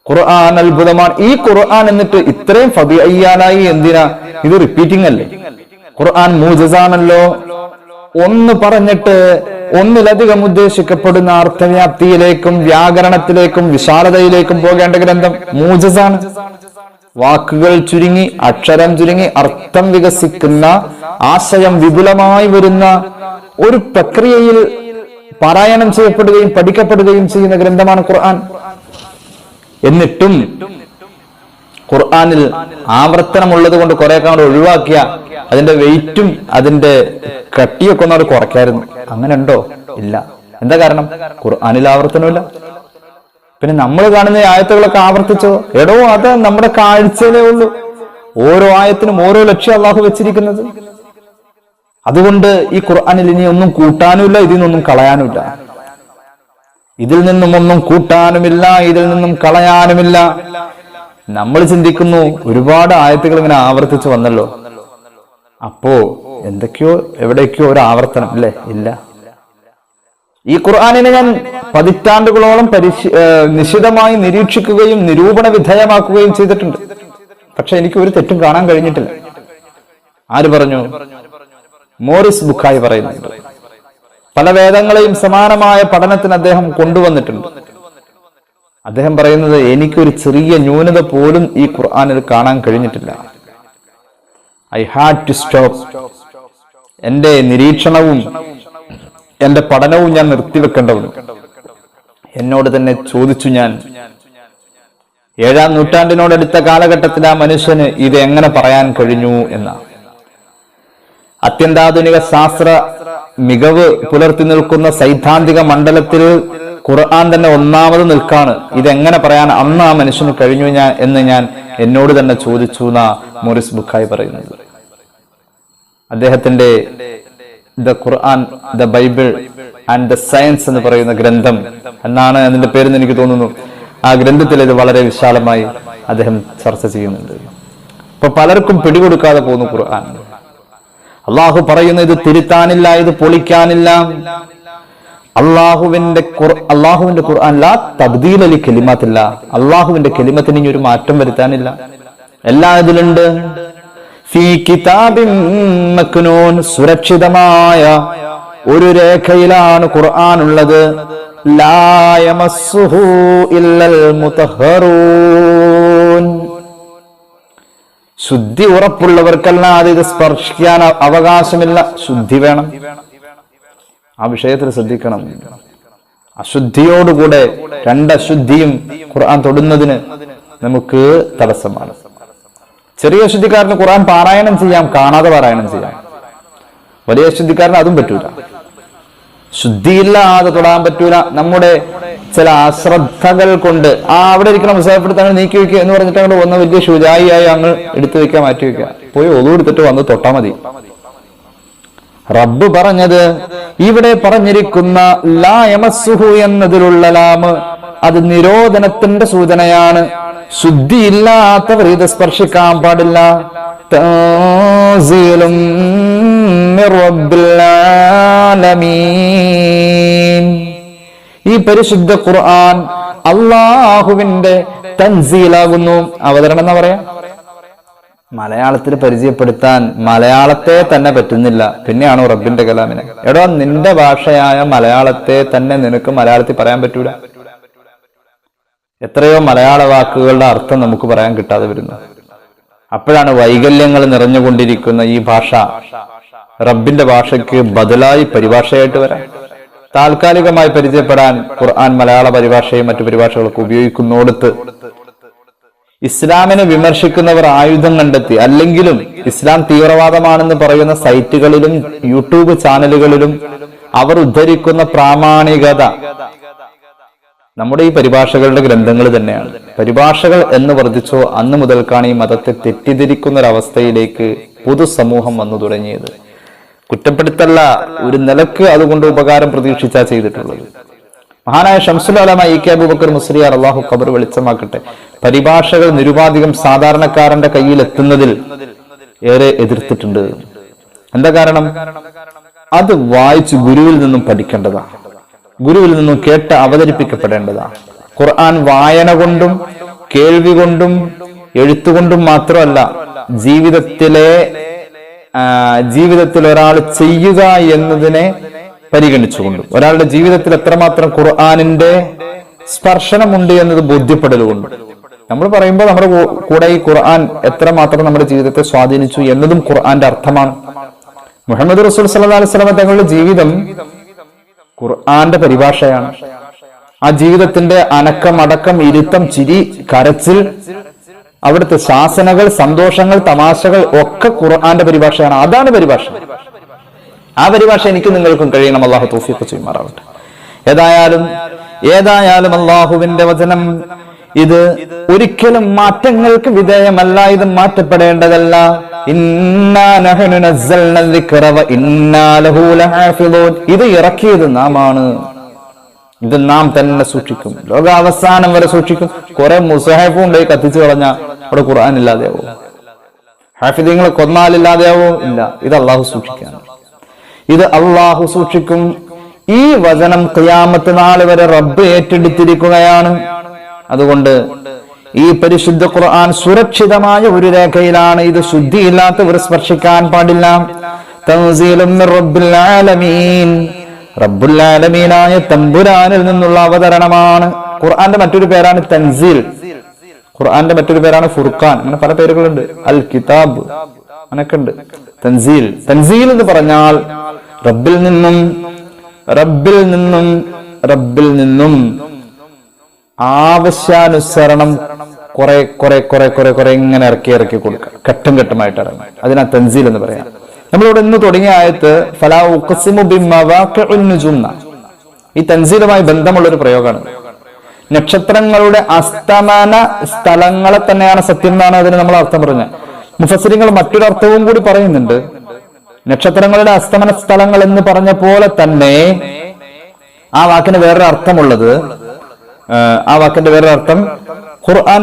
ഖുർആൻ അത്ഭുതമാണ്. ഈ ഖുർആൻ എന്നിട്ട് ഇത്രയും ഫബിഅയ്യി ആലാഇ എന്തിനാ? ഇത് റിപ്പീറ്റിംഗ് അല്ലേ? ഖുർആൻ മൂജസാണല്ലോ. ഒന്ന് പറഞ്ഞിട്ട് ഒന്നിലധികം ഉദ്ദേശിക്കപ്പെടുന്ന അർത്ഥവ്യാപ്തിയിലേക്കും വ്യാകരണത്തിലേക്കും വിശാലതയിലേക്കും പോകേണ്ട ഗ്രന്ഥം മൂജസാണ്. വാക്കുകൾ ചുരുങ്ങി, അക്ഷരം ചുരുങ്ങി, അർത്ഥം വികസിക്കുന്ന, ആശയം വിപുലമായി വരുന്ന ഒരു പ്രക്രിയയിൽ പാരായണം ചെയ്യപ്പെടുകയും പഠിക്കപ്പെടുകയും ചെയ്യുന്ന ഗ്രന്ഥമാണ് ഖുർആൻ. എന്നിട്ടും ഖുർആനിൽ ആവർത്തനമുള്ളത് കൊണ്ട് കുറെ കാലം ഒഴിവാക്കിയ അതിന്റെ വെയിറ്റും അതിന്റെ കട്ടിയൊക്കെ ഒന്നും അവിടെ കുറയ്ക്കായിരുന്നു. അങ്ങനെ ഉണ്ടോ? ഇല്ല. എന്താ കാരണം? ഖുർആനിൽ ആവർത്തനമില്ല. പിന്നെ നമ്മൾ കാണുന്ന ആയത്തുകളൊക്കെ ആവർത്തിച്ചോ? എടോ, അത് നമ്മുടെ കാഴ്ചയിലേ ഉള്ളൂ. ഓരോ ആയത്തിനും ഓരോ ലക്ഷ്യം അള്ളാഹു വെച്ചിരിക്കുന്നത്. അതുകൊണ്ട് ഈ ഖുർആനിൽ ഇനി ഒന്നും കൂട്ടാനുമില്ല, ഇതിൽ നിന്നൊന്നും കളയാനുമില്ല. ഇതിൽ നിന്നും ഒന്നും കൂട്ടാനുമില്ല, ഇതിൽ നിന്നും കളയാനുമില്ല. നമ്മൾ ചിന്തിക്കുന്നു ഒരുപാട് ആയത്തുകൾ ഇങ്ങനെ ആവർത്തിച്ച് വന്നല്ലോ, അപ്പോ എന്തൊക്കെയോ എവിടേക്കോ ഒരു ആവർത്തനം അല്ലേ? ഇല്ല. ഈ ഖുർആനിനെ ഞാൻ പതിറ്റാണ്ടുകളോളം നിശിതമായി നിരീക്ഷിക്കുകയും നിരൂപണ വിധേയമാക്കുകയും ചെയ്തിട്ടുണ്ട്. പക്ഷെ എനിക്ക് ഒരു തെറ്റും കാണാൻ കഴിഞ്ഞിട്ടില്ല. ആര് പറഞ്ഞു? മോറിസ് ബുക്കായി പറയുന്നുണ്ട്. പല വേദങ്ങളെയും സമാനമായ പഠനത്തിന് അദ്ദേഹം കൊണ്ടുവന്നിട്ടുണ്ട്. അദ്ദേഹം പറയുന്നത് എനിക്കൊരു ചെറിയ ന്യൂനത പോലും ഈ ഖുർആനിൽ കാണാൻ കഴിഞ്ഞിട്ടില്ല. I had to stop. എന്റെ നിരീക്ഷണവും എന്റെ പഠനവും ഞാൻ നിർത്തിവെക്കേണ്ടതുണ്ട്. എന്നോട് തന്നെ ചോദിച്ചു ഞാൻ, 7-ാം നൂറ്റാണ്ടിനോടടുത്ത കാലഘട്ടത്തിൽ ആ മനുഷ്യന് ഇത് എങ്ങനെ പറയാൻ കഴിഞ്ഞു എന്ന. അത്യന്താധുനിക ശാസ്ത്ര മികവ് പുലർത്തി നിൽക്കുന്ന സൈദ്ധാന്തിക മണ്ഡലത്തിൽ ഖുർആൻ തന്നെ ഒന്നാമത് നിൽക്കാണ്. ഇതെങ്ങനെ പറയാൻ അന്ന് ആ മനുഷ്യന് കഴിഞ്ഞു എന്ന് ഞാൻ എന്നോട് തന്നെ ചോദിച്ചു എന്നാ മോറിസ് ബുക്കായി പറയുന്നത്. അദ്ദേഹത്തിന്റെ the Quran, the Bible and the science എന്ന് പറയുന്ന ഗ്രന്ഥം എന്നാണ് അതിന്റെ പേരെന്ന് എനിക്ക് തോന്നുന്നു. ആ ഗ്രന്ഥത്തിൽ ഇത് വളരെ വിശാലമായി അദ്ദേഹം ചർച്ച ചെയ്യുന്നുണ്ട്. ഇപ്പൊ പലർക്കും പിടികൊടുക്കാതെ പോകുന്നു ഖുർആൻ. അള്ളാഹു പറയുന്ന ഇത് തിരുത്താനില്ല, ഇത് പൊളിക്കാനില്ല. അള്ളാഹുവിന്റെ ഖുർആൻ ലാ തബ്ദീല ലി കലിമാത്തില്ല. അള്ളാഹുവിന്റെ കലിമത്തിന് ഇനി ഒരു മാറ്റം വരുത്താനില്ല. എല്ലാ ഇതിലുണ്ട്. ഫീ കിതാബിൻ മക്നൂൻ, സുരക്ഷിതമായ ഒരു രേഖയിലാണ് ഖുർആൻ ഉള്ളത്. ലാ യമസ്സുഹു ഇല്ലൽ മുതഹ്ഹറൂൻ, ശുദ്ധി ഉറപ്പുള്ളവർക്കല്ലാതെ ഇത് സ്പർശിക്കാൻ അവകാശമില്ല. ശുദ്ധി വേണം. ആ വിഷയത്തിൽ ശ്രദ്ധിക്കണം. അശുദ്ധിയോടുകൂടെ രണ്ടശുദ്ധിയും ഖുർആൻ തൊടുന്നതിന് നമുക്ക് തടസ്സമാണ്. ചെറിയ അശുദ്ധിക്കാരന് ഖുർആൻ പാരായണം ചെയ്യാം, കാണാതെ പാരായണം ചെയ്യാം. വലിയ അശുദ്ധിക്കാരന് അതും പറ്റൂല. ശുദ്ധിയില്ലാതെ തൊടാൻ പറ്റൂല. നമ്മുടെ ചില അശ്രദ്ധകൾ കൊണ്ട് അവിടെ ഇരിക്കുന്ന മുസാഫിർ നീക്കി വെക്കുക എന്ന് പറഞ്ഞിട്ട് അങ്ങോട്ട് വന്ന വലിയ ശുചായിയായി അങ്ങ് എടുത്തു വെക്കുക, മാറ്റി വെക്കുക. പോയി ഒളു എടുത്തിട്ട് വന്ന് തൊട്ടാ മതി. റബ്ബ് പറഞ്ഞത് ഇവിടെ പറഞ്ഞിരിക്കുന്ന ലാ യമസ്സുഹു എന്നതിലുള്ള ലാമ് അത് നിരോധനത്തിന്റെ സൂചനയാണ്. ശുദ്ധിയില്ലാത്തവർ ഇത് സ്പർശിക്കാൻ പാടില്ല. തൻസീലും മിർ റബ്ബിൽ ആലമീൻ. ഈ പരിശുദ്ധ ഖുർആൻ അല്ലാഹുവിന്റെ തൻസീലാകുന്നു. അവതരണം എന്നാ പറയാ. മലയാളത്തിൽ പരിചയപ്പെടുത്താൻ മലയാളത്തെ തന്നെ പറ്റുന്നില്ല, പിന്നെയാണോ റബ്ബിന്റെ കലാമിനെ? എടോ, നിന്റെ ഭാഷയായ മലയാളത്തെ തന്നെ നിനക്ക് മലയാളത്തിൽ പറയാൻ പറ്റൂല. എത്രയോ മലയാള വാക്കുകളുടെ അർത്ഥം നമുക്ക് പറയാൻ കിട്ടാതെ വരുന്നു. അപ്പോഴാണ് വൈകല്യങ്ങൾ നിറഞ്ഞുകൊണ്ടിരിക്കുന്ന ഈ ഭാഷ റബ്ബിന്റെ ഭാഷയ്ക്ക് ബദലായി പരിഭാഷയായിട്ട് വരാം. താൽക്കാലികമായി പരിചയപ്പെടാൻ ഖുർആൻ മലയാള പരിഭാഷയും മറ്റു പരിഭാഷകളൊക്കെ ഉപയോഗിക്കുന്നിടത്ത് ഇസ്ലാമിനെ വിമർശിക്കുന്നവർ ആയുധം കണ്ടെത്തി. അല്ലെങ്കിലും ഇസ്ലാം തീവ്രവാദമാണെന്ന് പറയുന്ന സൈറ്റുകളിലും യൂട്യൂബ് ചാനലുകളിലും അവർ ഉദ്ധരിക്കുന്ന പ്രാമാണികത നമ്മുടെ ഈ പരിഭാഷകളുടെ ഗ്രന്ഥങ്ങൾ തന്നെയാണ്. പരിഭാഷകൾ എന്ന് വർദ്ധിച്ചോ അന്ന് മുതൽക്കാണ് ഈ മതത്തെ തെറ്റിദ്ധരിക്കുന്ന ഒരവസ്ഥയിലേക്ക് പൊതുസമൂഹം വന്നു തുടങ്ങിയത്. കുറ്റപ്പെടുത്തല്ല, ഒരു നിലക്ക് അതുകൊണ്ട് ഉപകാരം പ്രതീക്ഷിച്ചാ ചെയ്തിട്ടുള്ളത്. മഹാനായ ശംസുൽ ഉലമ ഇ.കെ. അബൂബക്കർ മുസ്ലിയാർ അള്ളാഹു ഖബർ വെളിച്ചമാക്കട്ടെ, പരിഭാഷകൾ നിരുപാധികം സാധാരണക്കാരന്റെ കയ്യിൽ എത്തുന്നതിൽ ഏറെ എതിർത്തിട്ടുണ്ട്. എന്താ കാരണം? അത് വായിച്ച് ഗുരുവിൽ നിന്നും പഠിക്കേണ്ടതാണ്, ഗുരുവിൽ നിന്നും കേട്ട് അവതരിപ്പിക്കപ്പെടേണ്ടതാണ്. ഖുർആൻ വായന കൊണ്ടും കേൾവി കൊണ്ടും എഴുത്തുകൊണ്ടും മാത്രമല്ല, ജീവിതത്തിൽ ഒരാൾ ചെയ്യുക എന്നതിനെ പരിഗണിച്ചുകൊണ്ടും ഒരാളുടെ ജീവിതത്തിൽ എത്രമാത്രം ഖുർആനിന്റെ സ്പർശനമുണ്ട് എന്നത് ബോധ്യപ്പെടലുകൊണ്ടും. നമ്മൾ പറയുമ്പോൾ നമ്മുടെ കൂടെ ഈ ഖുർആൻ എത്രമാത്രം നമ്മുടെ ജീവിതത്തെ സ്വാധീനിച്ചു എന്നതും ഖുർആന്റെ അർത്ഥമാണ്. മുഹമ്മദ് റസൂൽ സല്ലല്ലാഹു അലൈഹി വസല്ലം തങ്ങളുടെ ജീവിതം ഖുർആന്റെ പരിഭാഷയാണ്. ആ ജീവിതത്തിന്റെ അനക്കം, അടക്കം, ഇരുത്തം, ചിരി, കരച്ചിൽ, അവിടുത്തെ ശാസനകൾ, സന്തോഷങ്ങൾ, തമാശകൾ ഒക്കെ ഖുർആന്റെ പരിഭാഷയാണ്. അതാണ് പരിഭാഷ. ആ പരിഭാഷ എനിക്ക് നിങ്ങൾക്കും കഴിയണം. അള്ളാഹു തൗഫീഖ് ചെയ്യുമാറാവട്ടെ. ഏതായാലും അള്ളാഹുവിന്റെ വചനം ഇത് ഒരിക്കലും മാറ്റങ്ങൾക്ക് വിധേയമല്ല, ഇത് മാറ്റപ്പെടേണ്ടതല്ല. ഇന്നാ നഹ്നു നസ്സൽന ദിക്റ വ ഇന്നാ ലഹു ലഹാഫിളൂൻ. ഇത് ഇറക്കിയത് നാമാണ്, ഇത് നാം തന്നെ സൂക്ഷിക്കും, ലോകാവസാനം വരെ സൂക്ഷിക്കും. കുറെ മുസഹഫ് കൊണ്ടുപോയി കത്തിച്ചു കളഞ്ഞ അവിടെ ഖുർആൻ ഇല്ലാതെയാവോ? ഹാഫിദീങ്ങളെ കൊന്നാലില്ലാതെയാവോ? ഇല്ല. ഇത് അള്ളാഹു സൂക്ഷിക്കാണ്, ഇത് അള്ളാഹു സൂക്ഷിക്കും. ഈ വചനം ഖിയാമത്ത് നാൾ വരെ റബ്ബ് ഏറ്റെടുത്തിരിക്കുകയാണ്. അതുകൊണ്ട് ഈ പരിശുദ്ധ ഖുർആൻ സുരക്ഷിതമായ ഒരു രേഖയിലാണ്. ഇത് ശുദ്ധിയില്ലാത്തവർ സ്പർശിക്കാൻ പാടില്ല. തൻസീലും മിർ റബ്ബിൽ ആലമീൻ. റബ്ബുൽ ആലമീനായ തമ്പുരാനിൽ നിന്നുള്ള അവതരണമാണ്. ഖുർആന്റെ മറ്റൊരു പേരാണ് തൻസീൽ, ഖുർആന്റെ മറ്റൊരു പേരാണ് ഫുർഖാൻ. അങ്ങനെ പല പേരുകളുണ്ട്. അൽ കിതാബ് അങ്ങനൊക്കെ ഉണ്ട്. തൻസീൽ, തൻസീൽ എന്ന് പറഞ്ഞാൽ റബ്ബിൽ നിന്നും ആവശ്യാനുസരണം കുറെ കുറെ കുറെ കുറെ കുറെ ഇങ്ങനെ ഇറക്കി കൊടുക്കുക, ഘട്ടം ഘട്ടമായിട്ട് ഇറങ്ങും. അതിനാ തൻസീൽ എന്ന് പറയാം. നമ്മളിവിടെ ഇന്ന് തുടങ്ങിയ ആയത്ത് ഫലാ ഉഖ്സിമു ബിമവാഖിഉൻ നുജൂം. ഈ തൻസീലുമായി ബന്ധമുള്ള ഒരു പ്രയോഗമാണ്. നക്ഷത്രങ്ങളുടെ അസ്തമന സ്ഥലങ്ങളെ തന്നെയാണ് സത്യം എന്നാണ് അതിന് നമ്മൾ അർത്ഥം പറഞ്ഞത്. മുഫസ്സിരിങ്ങൾ മറ്റൊരു അർത്ഥവും കൂടി പറയുന്നുണ്ട്. നക്ഷത്രങ്ങളുടെ അസ്തമന സ്ഥലങ്ങൾ എന്ന് പറഞ്ഞ പോലെ തന്നെ ആ വാക്കിന് വേറൊരു അർത്ഥമുള്ളത്, ആ വാക്കിന്റെ വേറൊരു അർത്ഥം ഖുർആൻ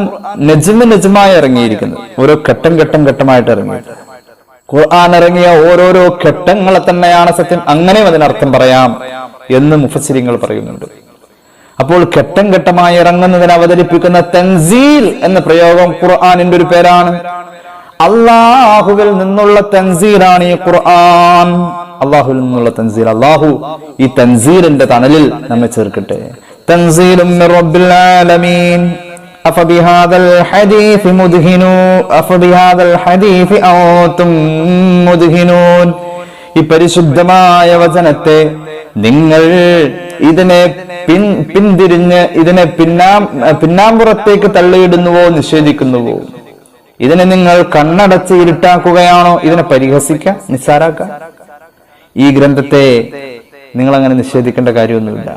നജ്മായി ഇറങ്ങിയിരിക്കുന്നത്, ഓരോ ഘട്ടമായിട്ട് ഇറങ്ങിയിട്ട് ഖുർആൻ ഇറങ്ങിയ ഓരോരോ ഘട്ടങ്ങളെ തന്നെയാണ് സത്യം, അങ്ങനെയും അതിനർത്ഥം പറയാം എന്ന് മുഫസ്സിരിങ്ങൾ പറയുന്നുണ്ട്. അപ്പോൾ ഘട്ടമായി ഇറങ്ങുന്നതിന് അവതരിപ്പിക്കുന്ന തൻസീൽ എന്ന പ്രയോഗം ഖുർആനിന്റെ ഒരു പേരാണ്. അള്ളാഹുവിൽ നിന്നുള്ള തൻസീലാണ് ഈ ഖുർആൻ. അള്ളാഹുവിൽ നിന്നുള്ള തൻസീൽ. അള്ളാഹു ഈ തൻസീലിന്റെ തണലിൽ നമ്മെ ചേർക്കട്ടെ. തൻസീലും മിർ റബ്ബിൽ ആലമീൻ. അഫബിഹാദൽ ഹദീസ് അൻതും മുദ്ഹിനൂൻ. ഈ പരിശുദ്ധമായ വചനത്തെ നിങ്ങൾ ഇതിനെ പിന്തിരിഞ്ഞ് ഇതിനെ പിന്നാമ്പുറത്തേക്ക് തള്ളിയിടുന്നുവോ, നിഷേധിക്കുന്നുവോ? ഇതിനെ നിങ്ങൾ കണ്ണടച്ച് ഇരുട്ടാക്കുകയാണോ? ഇതിനെ പരിഹസിക്കുക, നിസ്സാരാക്കുക? ഈ ഗ്രന്ഥത്തെ നിങ്ങൾ അങ്ങനെ നിഷേധിക്കേണ്ട കാര്യമൊന്നുമില്ല.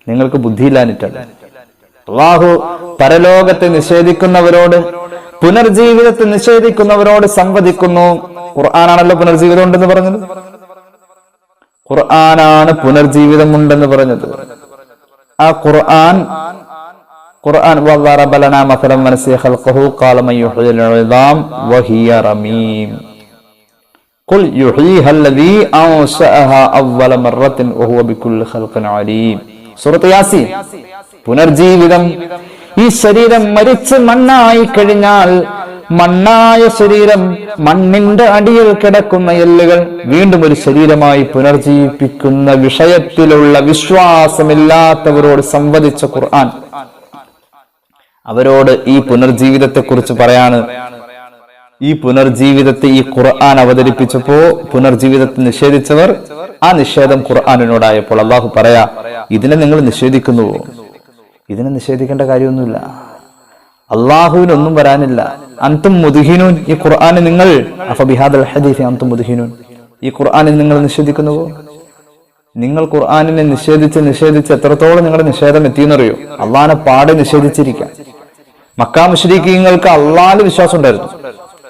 നിങ്ങൾക്ക് ബുദ്ധിയില്ലാഞ്ഞിട്ടല്ല. അല്ലാഹു പരലോകത്തെ നിഷേധിക്കുന്നവരോട്, പുനർജീവിതത്തെ നിഷേധിക്കുന്നവരോട് സംവദിക്കുന്നു. ഖുർആനാണല്ലോ പുനർജീവിതം ഉണ്ടെന്ന് പറഞ്ഞത്. ഖുർആനാണ് പുനർജീവിതം ഉണ്ടെന്ന് പറഞ്ഞത്. ആ ഖുർആൻ വദറബ ലനാ മസലൻ വനസിയ ഖൽഖഹു ഖാല മൻ യുഹ്യിൽ ഇദാം വഹിയ റമീം ഖുൽ യുഹ്യിഹാ അല്ലദീ അൻശഅഹാ അവ്വല മറത്തിൻ വഹുവ ബികുല്ലി ഖൽഖിൻ അലീം. സൂറത്ത് യാസീൻ. പുനർജീവിതം. ഈ ശരീരം മരിച്ച് മണ്ണായി കഴിഞ്ഞാൽ മണ്ണായ ശരീരം, മണ്ണിന്റെ അടിയിൽ കിടക്കുന്ന എല്ലുകൾ വീണ്ടും ഒരു ശരീരമായി പുനർജീവിപ്പിക്കുന്ന വിഷയത്തിലുള്ള വിശ്വാസമില്ലാത്തവരോട് സംവദിച്ച ഖുർആൻ അവരോട് ഈ പുനർജീവിതത്തെ കുറിച്ച് പറയാണ്. ഈ പുനർജീവിതത്തെ ഈ ഖുർആൻ അവതരിപ്പിച്ചപ്പോ പുനർജീവിതത്തെ നിഷേധിച്ചവർ, ആ നിഷേധം ഖുർആനിനോടായപ്പോൾ അള്ളാഹു പറയാ, ഇതിനെ നിങ്ങൾ നിഷേധിക്കുന്നുവോ? ഇതിനെ നിഷേധിക്കേണ്ട കാര്യമൊന്നുമില്ല. അള്ളാഹുവിനൊന്നും വരാനില്ല. അൻതും മുദ്ഹിനൂൻ. ഈ ഖുർആനെ നിങ്ങൾ അഫബിഹാദൽ ഹദീസ് അൻതും മുദ്ഹിനൂൻ. ഈ ഖുർആനെ നിങ്ങൾ നിഷേധിക്കുന്നുവോ? നിങ്ങൾ ഖുർആനിനെ നിഷേധിച്ച് എത്രത്തോളം നിങ്ങളുടെ നിഷേധം എത്തിയെന്നറിയോ? അള്ളാഹിനെ പാടെ നിഷേധിച്ചിരിക്കാം. മക്കാ മുശ്രിക്കീങ്ങൾക്ക് അള്ളാഹിൽ വിശ്വാസം ഉണ്ടായിരുന്നു,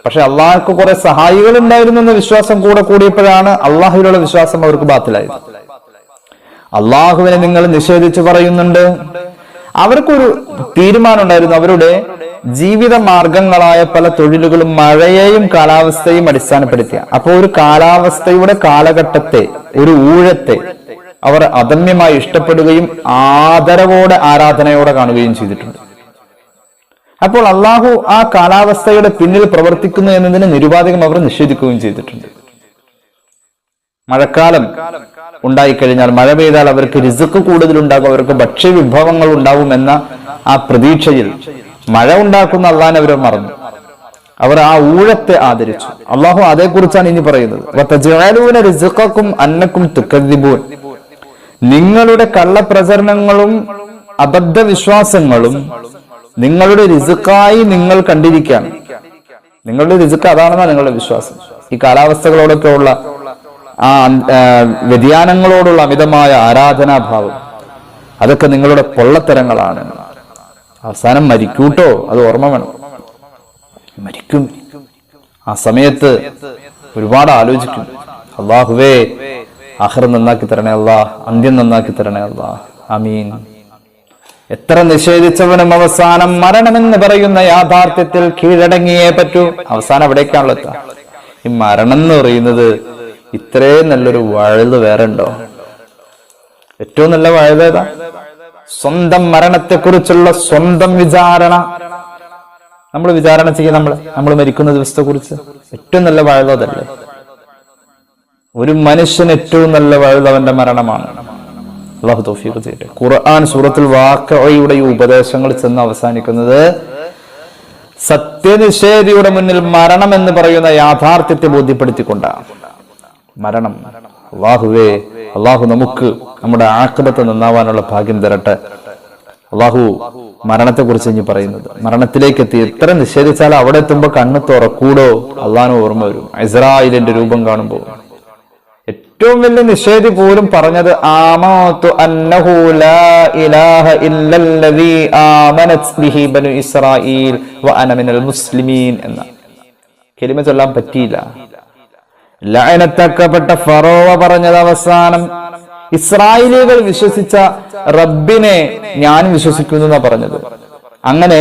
പക്ഷെ അള്ളാഹ്ക്ക് കുറെ സഹായികൾ ഉണ്ടായിരുന്നു എന്ന വിശ്വാസം കൂടിയപ്പോഴാണ് അള്ളാഹുവിലുള്ള വിശ്വാസം അവർക്ക് ബാത്തിലായത്. അള്ളാഹുവിനെ നിങ്ങൾ നിഷേധിച്ച് പറയുന്നുണ്ട്. അവർക്കൊരു തീരുമാനം ഉണ്ടായിരുന്നു. അവരുടെ ജീവിത മാർഗങ്ങളായ പല തൊഴിലുകളും മഴയെയും കാലാവസ്ഥയും അടിസ്ഥാനപ്പെടുത്തിയ. അപ്പോൾ ഒരു കാലാവസ്ഥയുടെ കാലഘട്ടത്തെ, ഒരു ഊഴത്തെ അവർ അദമ്യമായി ഇഷ്ടപ്പെടുകയും ആദരവോടെ, ആരാധനയോടെ കാണുകയും ചെയ്തിട്ടുണ്ട്. അപ്പോൾ അള്ളാഹു ആ കാലാവസ്ഥയുടെ പിന്നിൽ പ്രവർത്തിക്കുന്നു എന്നതിന് നിരുപാധികം അവർ നിഷേധിക്കുകയും ചെയ്തിട്ടുണ്ട്. മഴക്കാലം ഉണ്ടായിക്കഴിഞ്ഞാൽ, മഴ പെയ്താൽ അവർക്ക് റിസ്ക് കൂടുതലുണ്ടാകും, അവർക്ക് ഭക്ഷ്യവിഭവങ്ങൾ ഉണ്ടാവുമെന്ന ആ പ്രതീക്ഷയിൽ മഴ ഉണ്ടാക്കുന്ന അള്ളാഹിനെ അവർ മറന്നു. അവർ ആ ഊഴത്തെ ആദരിച്ചു. അള്ളാഹു അതേക്കുറിച്ചാണ് ഇനി പറയുന്നത്. വതജഅലൂന റിസ്ഖക്കും അന്നക്കും തുകദ്ദിബൂൻ. നിങ്ങളുടെ കള്ളപ്രചരണങ്ങളും അബദ്ധവിശ്വാസങ്ങളും നിങ്ങളുടെ റിസ്ഖായി നിങ്ങൾ കണ്ടിരിക്കുകയാണ്. നിങ്ങളുടെ റിസ്ഖ് അതാണെന്നാണ് നിങ്ങളുടെ വിശ്വാസം. ഈ കാലാവസ്ഥകളോടൊക്കെ ഉള്ള ആ വ്യതിയാനങ്ങളോടുള്ള അമിതമായ ആരാധനാഭാവം, അതൊക്കെ നിങ്ങളുടെ പൊള്ളത്തരങ്ങളാണ്. അവസാനം മരിക്കൂട്ടോ, അത് ഓർമ്മ വേണം. മരിക്കും. ആ സമയത്ത് ഒരുപാട് ആലോചിക്കും. അല്ലാഹുവേ, ആഖിറ നന്നാക്കി തരണേ അല്ലാഹ്, അന്ത്യം നന്നാക്കി തരണേ അല്ലാഹ്, ആമീൻ. എത്ര നിഷേധിച്ചവനും അവസാനം മരണമെന്ന് പറയുന്ന യാഥാർത്ഥ്യത്തിൽ കീഴടങ്ങിയേ പറ്റൂ. അവസാനം അവിടേക്കാണല്ലോ എത്താ. ഈ മരണം എന്ന് പറയുന്നത് ഇത്രയും നല്ലൊരു വഴുത് വേറെ ഉണ്ടോ? ഏറ്റവും നല്ല വഴുത് ഏതാ? സ്വന്തം മരണത്തെക്കുറിച്ചുള്ള സ്വന്തം വിചാരണ. നമ്മൾ വിചാരണ ചെയ്യുക നമ്മൾ മരിക്കുന്ന ദിവസത്തെ കുറിച്ച്. ഏറ്റവും നല്ല വഴുത് അതല്ലേ? ഒരു മനുഷ്യന് ഏറ്റവും നല്ല വഴുത് അവന്റെ മരണമാണ്. അല്ലാഹു തൗഫീഖ് ചെയ്യട്ടെ. ഖുർആൻ സൂറത്തുൽ വാഖിഅയുടെ ഈ ഉപദേശങ്ങൾ ചെന്ന് അവസാനിക്കുന്നത് സത്യനിഷേധിയുടെ മുന്നിൽ മരണം എന്ന് പറയുന്ന യാഥാർത്ഥ്യത്തെ ബോധ്യപ്പെടുത്തിക്കൊണ്ടാണ്. മരണം, അല്ലാഹുവേ, അല്ലാഹു നമുക്ക് നമ്മുടെ ആഖിബത്ത് നന്നാവാനുള്ള ഭാഗ്യം തരട്ടെ. അല്ലാഹു മരണത്തെ കുറിച്ച് ഇനി പറയുന്നത്, മരണത്തിലേക്ക് എത്തി എത്ര നിഷേധിച്ചാൽ അവിടെ എത്തുമ്പോ കണ്ണ് തുറക്കൂടോ? അള്ളാഹു ഓർമ്മ വരും. ഇസ്രായേലിന്റെ രൂപം കാണുമ്പോൾ ഏറ്റവും വലിയ നിഷേധി പോലും പറഞ്ഞത് ആമനതു അന്നഹു ലാ ഇലാഹ ഇല്ലല്ലദീ ആമനത് ബിഹി ബനു ഇസ്രായീൽ വഅന മിനൽ മുസ്ലിമീൻ എന്ന കലിമ ചൊല്ലാൻ പറ്റിയില്ല. ലഅനത്തക്കപ്പെട്ട ഫറോവ പറഞ്ഞത് അവസാനം ഇസ്രായേലികൾ വിശ്വസിച്ച റബ്ബിനെ ഞാൻ വിശ്വസിക്കുന്നു എന്നാ പറഞ്ഞത്. അങ്ങനെ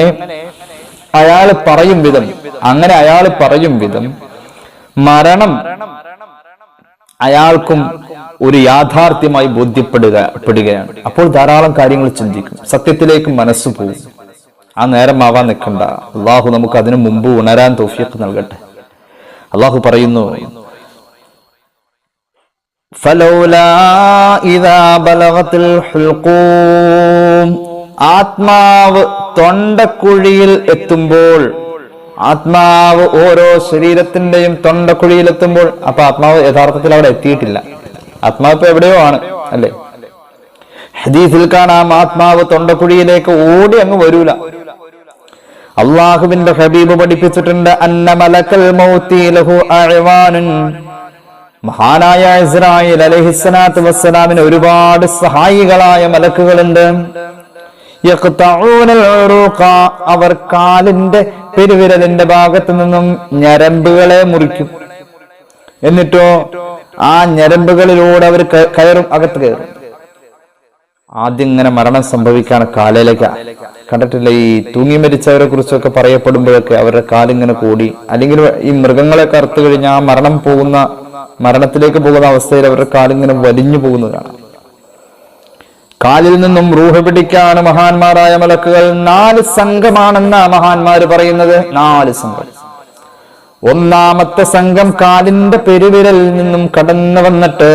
അയാൾ പറയും വിധം മരണം അയാൾക്കും ഒരു യാഥാർത്ഥ്യമായി ബോധ്യപ്പെടുകയാണ്. അപ്പോൾ ധാരാളം കാര്യങ്ങൾ ചിന്തിക്കും, സത്യത്തിലേക്ക് മനസ്സ് പോകും. ആ നേരം ആവാൻ നിൽക്കണ്ട. അള്ളാഹു നമുക്ക് അതിനു മുമ്പ് ഉണരാൻ തൗഫീഖ് നൽകട്ടെ. അള്ളാഹു പറയുന്നു, ഫലൗലാ ഇദാ ബലഗത്തിൽ ഹുൽഖൂം ആത്മാവ് തൊണ്ടക്കുഴിയിൽ എത്തുമ്പോൾ, ആത്മാവ് ഓരോ ശരീരത്തിന്റെയും തൊണ്ടക്കുഴിയിൽ എത്തുമ്പോൾ, അപ്പൊ ആത്മാവ് യഥാർത്ഥത്തിൽ അവിടെ എത്തിയിട്ടില്ല. ആത്മാവ് ഇപ്പൊ എവിടെയോ ആണ്, അല്ലെ? ഹദീസിൽ കാണാം, ആത്മാവ് തൊണ്ടക്കുഴിയിലേക്ക് ഓടി അങ്ങ് വരൂല. അള്ളാഹുവിന്റെ ഹബീബ് പഠിപ്പിച്ചിട്ടുണ്ട്, അന്ന മലക്കൽ മൗതി ലഹു അഅ്വാനുൻ. മഹാനായ ഇസ്രായേൽ അലൈഹിസ്സലാത്തു വസ്സലാമിന് ഒരുപാട് സഹായികളായ മലക്കുകളുണ്ട്. യഖ്തഊനൽ ഉറൂഖ, അവർ കാലിന്റെ പെരുവിരലിന്റെ ഭാഗത്തു നിന്നും ഞരമ്പുകളെ മുറിക്കും. എന്നിട്ടോ ആ ഞരമ്പുകളിലൂടെ അവർ കയറും, അകത്ത് കയറും. ആദ്യം ഇങ്ങനെ മരണം സംഭവിക്കാണ് കാലിലേക്ക്. കണ്ടിട്ടില്ല ഈ തൂങ്ങി മരിച്ചവരെ കുറിച്ചൊക്കെ പറയപ്പെടുമ്പോഴൊക്കെ അവരുടെ കാലിങ്ങനെ കൂടി, അല്ലെങ്കിൽ ഈ മൃഗങ്ങളെ കറുത്തു കഴിഞ്ഞാൽ ആ മരണത്തിലേക്ക് പോകുന്ന അവസ്ഥയിൽ അവരുടെ കാലിങ്ങനെ വലിഞ്ഞു പോകുന്നതാണ്. കാലിൽ നിന്നും റൂഹ് പിടിക്കാണ് മഹാന്മാരായ മലക്കുകൾ. 4 സംഘമാണെന്ന മഹാന്മാര് പറയുന്നത്. 4 സംഘം. ഒന്നാമത്തെ സംഘം കാലിന്റെ പെരുവിരലിൽ നിന്നും കടന്നു വന്നിട്ട്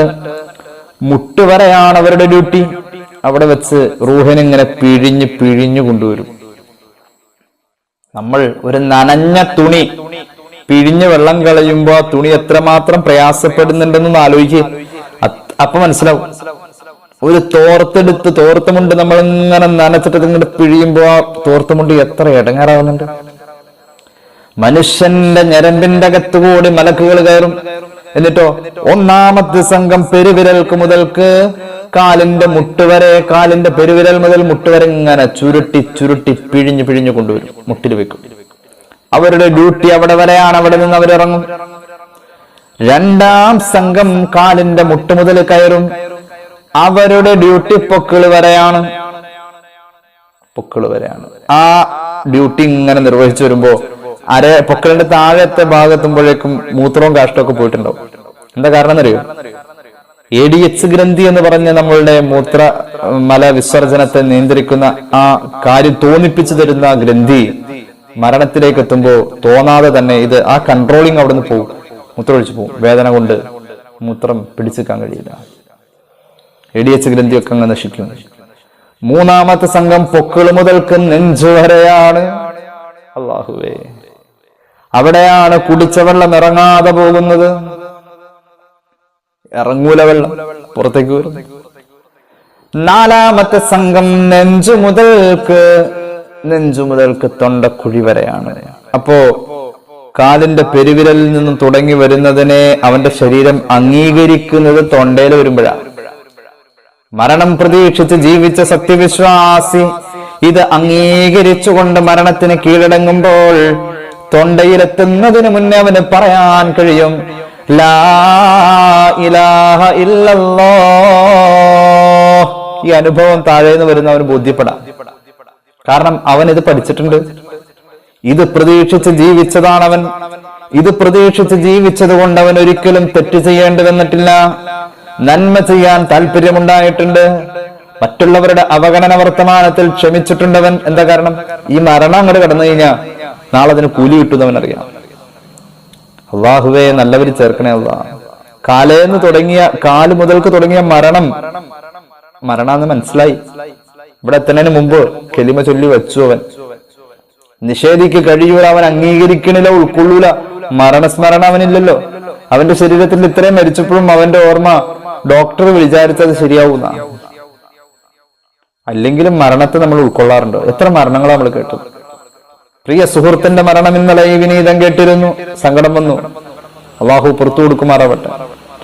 മുട്ടുവരെയാണ് അവരുടെ ഡ്യൂട്ടി. അവിടെ വെച്ച് റൂഹിനിങ്ങനെ പിഴിഞ്ഞു കൊണ്ടുവരും. നമ്മൾ ഒരു നനഞ്ഞ തുണി പിഴിഞ്ഞ് വെള്ളം കളയുമ്പോ ആ തുണി എത്രമാത്രം പ്രയാസപ്പെടുന്നുണ്ടെന്നൊന്ന് ആലോചിക്കുക. അപ്പൊ മനസ്സിലാവും. ഒരു തോർത്തുമുണ്ട് നമ്മൾ ഇങ്ങനെ നനച്ചിട്ട് ഇങ്ങോട്ട് പിഴിയുമ്പോ ആ തോർത്തുമുണ്ട് എത്ര ഇടങ്ങാറാവുന്നുണ്ട്. മനുഷ്യന്റെ ഞരമ്പിന്റെ അകത്തുകൂടി മലക്കുകൾ കയറും. എന്നിട്ടോ ഒന്നാമത്തെ സംഘം പെരുവിരൽക്ക് മുതൽക്ക് കാലിന്റെ മുട്ടുവരെ, കാലിന്റെ പെരുവിരൽ മുതൽ മുട്ടുവരെ ഇങ്ങനെ ചുരുട്ടി പിഴിഞ്ഞു കൊണ്ടുവരും, മുട്ടിൽ വെക്കും. അവരുടെ ഡ്യൂട്ടി അവിടെ വരെയാണ്. അവിടെ നിന്ന് അവരിറങ്ങും. രണ്ടാം സംഘം കാലിന്റെ മുട്ട് മുതൽ കയറും. അവരുടെ ഡ്യൂട്ടി പൊക്കിള് വരെയാണ്. ആ ഡ്യൂട്ടി ഇങ്ങനെ നിർവഹിച്ചു വരുമ്പോ പൊക്കിളിന്റെ താഴത്തെ ഭാഗത്തുമ്പോഴേക്കും മൂത്രവും കാഷ്ടവും പോയിട്ടുണ്ടാവും. എന്താ കാരണം എന്നറിയോ? ADH ഗ്രന്ഥി എന്ന് പറഞ്ഞ നമ്മളുടെ മല വിസർജനത്തെ നിയന്ത്രിക്കുന്ന ആ കാര്യം തോന്നിപ്പിച്ചു തരുന്ന ഗ്രന്ഥി മരണത്തിലേക്ക് എത്തുമ്പോ തോന്നാതെ തന്നെ ആ കൺട്രോളിങ് അവിടെ നിന്ന് പോകും, മൂത്രമൊഴിച്ചു പോകും. വേദന കൊണ്ട് മൂത്രം പിടിച്ചെടുക്കാൻ കഴിയില്ല. ADH ഗ്രന്ഥിയൊക്കെ അങ്ങ് നശിക്കും. മൂന്നാമത്തെ സംഘം പൊക്കിള് മുതൽക്ക് നെഞ്ചു വരെയാണ്. അല്ലാഹുവേ, അവിടെയാണ് കുടിച്ച വെള്ളം ഇറങ്ങാതെ പോകുന്നത്. ഇറങ്ങൂല വെള്ളം, പുറത്തേക്ക് വരും. നാലാമത്തെ സംഘം നെഞ്ചു മുതൽക്ക് തൊണ്ടക്കുഴി വരെയാണ്. അപ്പോ കാലിന്റെ പെരുവിരലിൽ നിന്നും തുടങ്ങി വരുന്നതിനെ അവന്റെ ശരീരം അംഗീകരിക്കുന്നത് തൊണ്ടയിൽ വരുമ്പോഴാണ്. മരണം പ്രതീക്ഷിച്ച് ജീവിച്ച സത്യവിശ്വാസി ഇത് അംഗീകരിച്ചുകൊണ്ട് മരണത്തിന് കീഴടങ്ങുമ്പോൾ തൊണ്ടയിലെത്തുന്നതിന് മുന്നേ അവന് പറയാൻ കഴിയും, ലാ ഇലാഹ ഇല്ലല്ലാഹ്. ഈ അനുഭവം താഴേന്ന് വരുന്നവന് ബോധ്യപ്പെടാം. കാരണം അവൻ ഇത് പഠിച്ചിട്ടുണ്ട്. ഇത് പ്രതീക്ഷിച്ച് ജീവിച്ചതാണ് അവൻ. ഇത് പ്രതീക്ഷിച്ച് ജീവിച്ചത് കൊണ്ട് അവൻ ഒരിക്കലും തെറ്റ് ചെയ്യേണ്ടി വന്നിട്ടില്ല. നന്മ ചെയ്യാൻ താല്പര്യമുണ്ടായിട്ടുണ്ട്. മറ്റുള്ളവരുടെ അവഗണന വർത്തമാനത്തിൽ ക്ഷമിച്ചിട്ടുണ്ടവൻ. എന്താ കാരണം? ഈ മരണം അങ്ങോട്ട് കടന്നു കഴിഞ്ഞാൽ നാളെ അതിന് കൂലി കിട്ടുന്നവനറിയാം. അള്ളാഹുവേ, നല്ലവര് ചേർക്കണേ അള്ളാഹ്. കാല് മുതൽക്ക് തുടങ്ങിയ മരണമെന്ന് മനസ്സിലായി. ഇവിടെ എത്തുന്നതിന് മുമ്പ് കെലിമ ചൊല്ലി വെച്ചു അവൻ. നിഷേധിക്ക് കഴിയൂല, അവൻ അംഗീകരിക്കണില്ല, ഉൾക്കൊള്ളൂല. മരണസ്മരണ അവനില്ലല്ലോ. അവന്റെ ശരീരത്തിൽ ഇത്രയും മരിച്ചപ്പോഴും അവന്റെ ഓർമ്മ ഡോക്ടർ വിചാരിച്ചത് ശരിയാവുന്ന. അല്ലെങ്കിലും മരണത്തെ നമ്മൾ ഉൾക്കൊള്ളാറുണ്ടോ? എത്ര മരണങ്ങളാണ് നമ്മൾ കേട്ടത്. പ്രിയ സുഹൃത്തിന്റെ മരണം ഇന്നലെ ഈ വിനീതം കേട്ടിരുന്നു. സങ്കടം വന്നു. അള്ളാഹു പുറത്തു കൊടുക്കുമാറാവട്ടെ.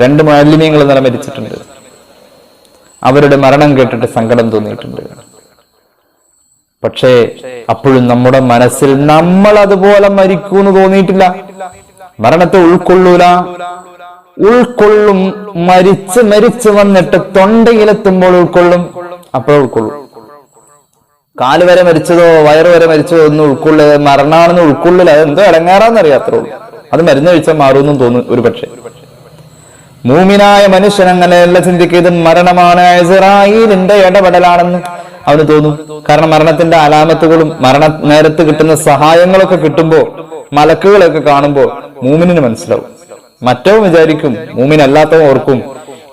2 മുഅല്ലിമീങ്ങൾ ഇന്നലെ മരിച്ചിട്ടുണ്ട്. അവരുടെ മരണം കേട്ടിട്ട് സങ്കടം തോന്നിയിട്ടുണ്ട്. പക്ഷേ അപ്പോഴും നമ്മുടെ മനസ്സിൽ നമ്മൾ അതുപോലെ മരിക്കൂന്ന് തോന്നിയിട്ടില്ല. മരണത്തെ ഉൾക്കൊള്ളും. മരിച്ച് വന്നിട്ട് തൊണ്ടയിലെത്തുമ്പോൾ ഉൾക്കൊള്ളും. അപ്പോഴും ഉൾക്കൊള്ളും. കാല് വരെ മരിച്ചതോ വയറ് വരെ മരിച്ചതോ ഒന്നും മരണമാണെന്ന് ഉൾക്കൊള്ളില്ല. അതെന്തോ ഇടങ്ങാറാന്നറിയാത്രേ ഉള്ളൂ. അത് മരുന്ന് കഴിച്ചാൽ മാറുമെന്നും തോന്നുന്നു ഒരു പക്ഷേ. മൂമിനായ മനുഷ്യൻ അങ്ങനെയല്ല ചിന്തിക്കുക. ഇത് മരണമാണ്, ഇസ്രായേലിന്റെ ഇടപെടലാണെന്ന് അവന് തോന്നും. കാരണം മരണത്തിന്റെ അലാമത്തുകളും മരണ നേരത്ത് കിട്ടുന്ന സഹായങ്ങളൊക്കെ കിട്ടുമ്പോ, മലക്കുകളൊക്കെ കാണുമ്പോ മൂമിനിന് മനസ്സിലാവും. മറ്റവൻ വിചാരിക്കും, മൂമിനല്ലാത്തവൻ ഓർക്കും,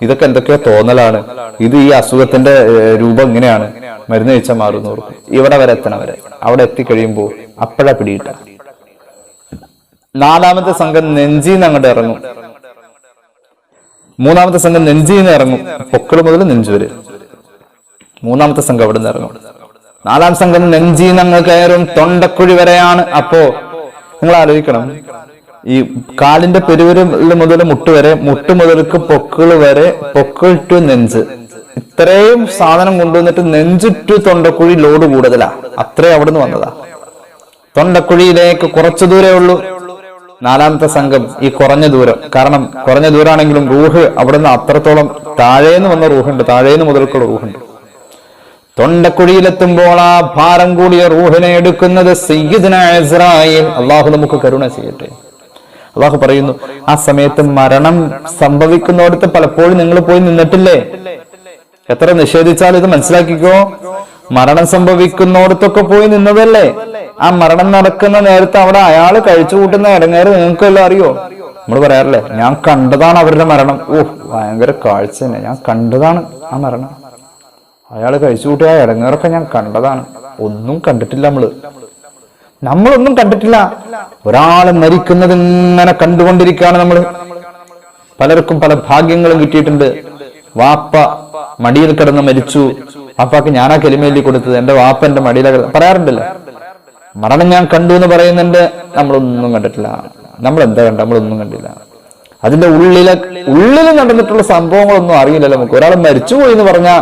ഇതൊക്കെ എന്തൊക്കെയോ തോന്നലാണ്, ഇത് ഈ അസുഖത്തിന്റെ രൂപം ഇങ്ങനെയാണ്, മരുന്ന് കഴിച്ചാൽ മാറുമെന്ന് ഓർക്കും. ഇവിടെ വരെ എത്തണം വരെ. അവിടെ എത്തിക്കഴിയുമ്പോൾ അപ്പഴാ പിടിയിട്ട. നാലാമത്തെ സംഘം നെഞ്ചിന്ന് അങ്ങോട്ട് ഇറങ്ങും. മൂന്നാമത്തെ സംഘം നെഞ്ചിന്ന് ഇറങ്ങും, പൊക്കിള് മുതൽ നെഞ്ചു വരെ. മൂന്നാമത്തെ സംഘം അവിടെ നിന്ന് ഇറങ്ങും. നാലാം സംഘം നെഞ്ചിന്ന് അങ്ങ് കയറും, തൊണ്ടക്കുഴി വരെയാണ്. അപ്പോ നിങ്ങൾ ആലോചിക്കണം, ഈ കാലിന്റെ പെരുവിരൽ മുതൽ മുട്ട് വരെ, മുട്ട് മുതൽക്ക് പൊക്കിള് വരെ, പൊക്കിൾ ടു നെഞ്ച്, ഇത്രയും സാധനം കൊണ്ടുവന്നിട്ട് നെഞ്ച് ടു തൊണ്ടക്കുഴി ലോഡ് കൂടുതലാ. അത്രയും അവിടുന്ന് വന്നതാ. തൊണ്ടക്കുഴിയിലേക്ക് കുറച്ചു ദൂരേ ഉള്ളൂ. നാലാമത്തെ സംഘം ഈ കുറഞ്ഞ ദൂരം, കാരണം കുറഞ്ഞ ദൂരാണെങ്കിലും റൂഹ് അവിടുന്ന് അത്രത്തോളം താഴേന്ന് വന്ന റൂഹുണ്ട്, താഴേന്ന് മുതൽക്കുള്ള റൂഹുണ്ട്. തൊണ്ടക്കുഴിയിലെത്തുമ്പോൾ ആ ഭാരം കൂടിയ റൂഹിനെ എടുക്കുന്നത് സയ്യിദുനാ ഇസ്രായേൽ. അള്ളാഹു നമുക്ക് കരുണ ചെയ്യട്ടെ. അള്ളാഹു പറയുന്നു, ആ സമയത്ത് മരണം സംഭവിക്കുന്നിടത്ത് പലപ്പോഴും നിങ്ങൾ പോയി നിന്നിട്ടില്ലേ? എത്ര നിഷേധിച്ചാൽ ഇത് മനസ്സിലാക്കിക്കോ, മരണം സംഭവിക്കുന്നിടത്തൊക്കെ പോയി നിന്നതല്ലേ? ആ മരണം നടക്കുന്ന നേരത്തെ അവിടെ അയാൾ കഴിച്ചു കൂട്ടുന്ന ഇടങ്ങേറ് നിങ്ങൾക്കെല്ലാം അറിയോ? നമ്മൾ പറയാറില്ലേ, ഞാൻ കണ്ടതാണ് അവരുടെ മരണം. ഭയങ്കര കാഴ്ച തന്നെ, ഞാൻ കണ്ടതാണ് ആ മരണം. അയാൾ കഴിച്ചു കൂട്ടിയ ആ ഇടങ്ങേറൊക്കെ ഞാൻ കണ്ടതാണ്. ഒന്നും കണ്ടിട്ടില്ല നമ്മളൊന്നും കണ്ടിട്ടില്ല. ഒരാള് മരിക്കുന്നത് ഇങ്ങനെ കണ്ടുകൊണ്ടിരിക്കുകയാണ് നമ്മൾ. പലർക്കും പല ഭാഗ്യങ്ങളും കിട്ടിയിട്ടുണ്ട്. വാപ്പ മടിയിൽ കിടന്ന് മരിച്ചു, വാപ്പാക്ക് ഞാനാ കെലിമേലി കൊടുത്തത്, എന്റെ വാപ്പ എന്റെ മടിയിലെ പറയാറുണ്ടല്ലോ. മരണം ഞാൻ കണ്ടു എന്ന് പറയുന്നുണ്ട്, നമ്മളൊന്നും കണ്ടിട്ടില്ല. നമ്മൾ എന്താ കണ്ട? നമ്മളൊന്നും കണ്ടില്ല. അതിന്റെ ഉള്ളിൽ നടന്നിട്ടുള്ള സംഭവങ്ങളൊന്നും അറിയില്ലല്ലോ നമുക്ക്. ഒരാൾ മരിച്ചുപോയി എന്ന് പറഞ്ഞാൽ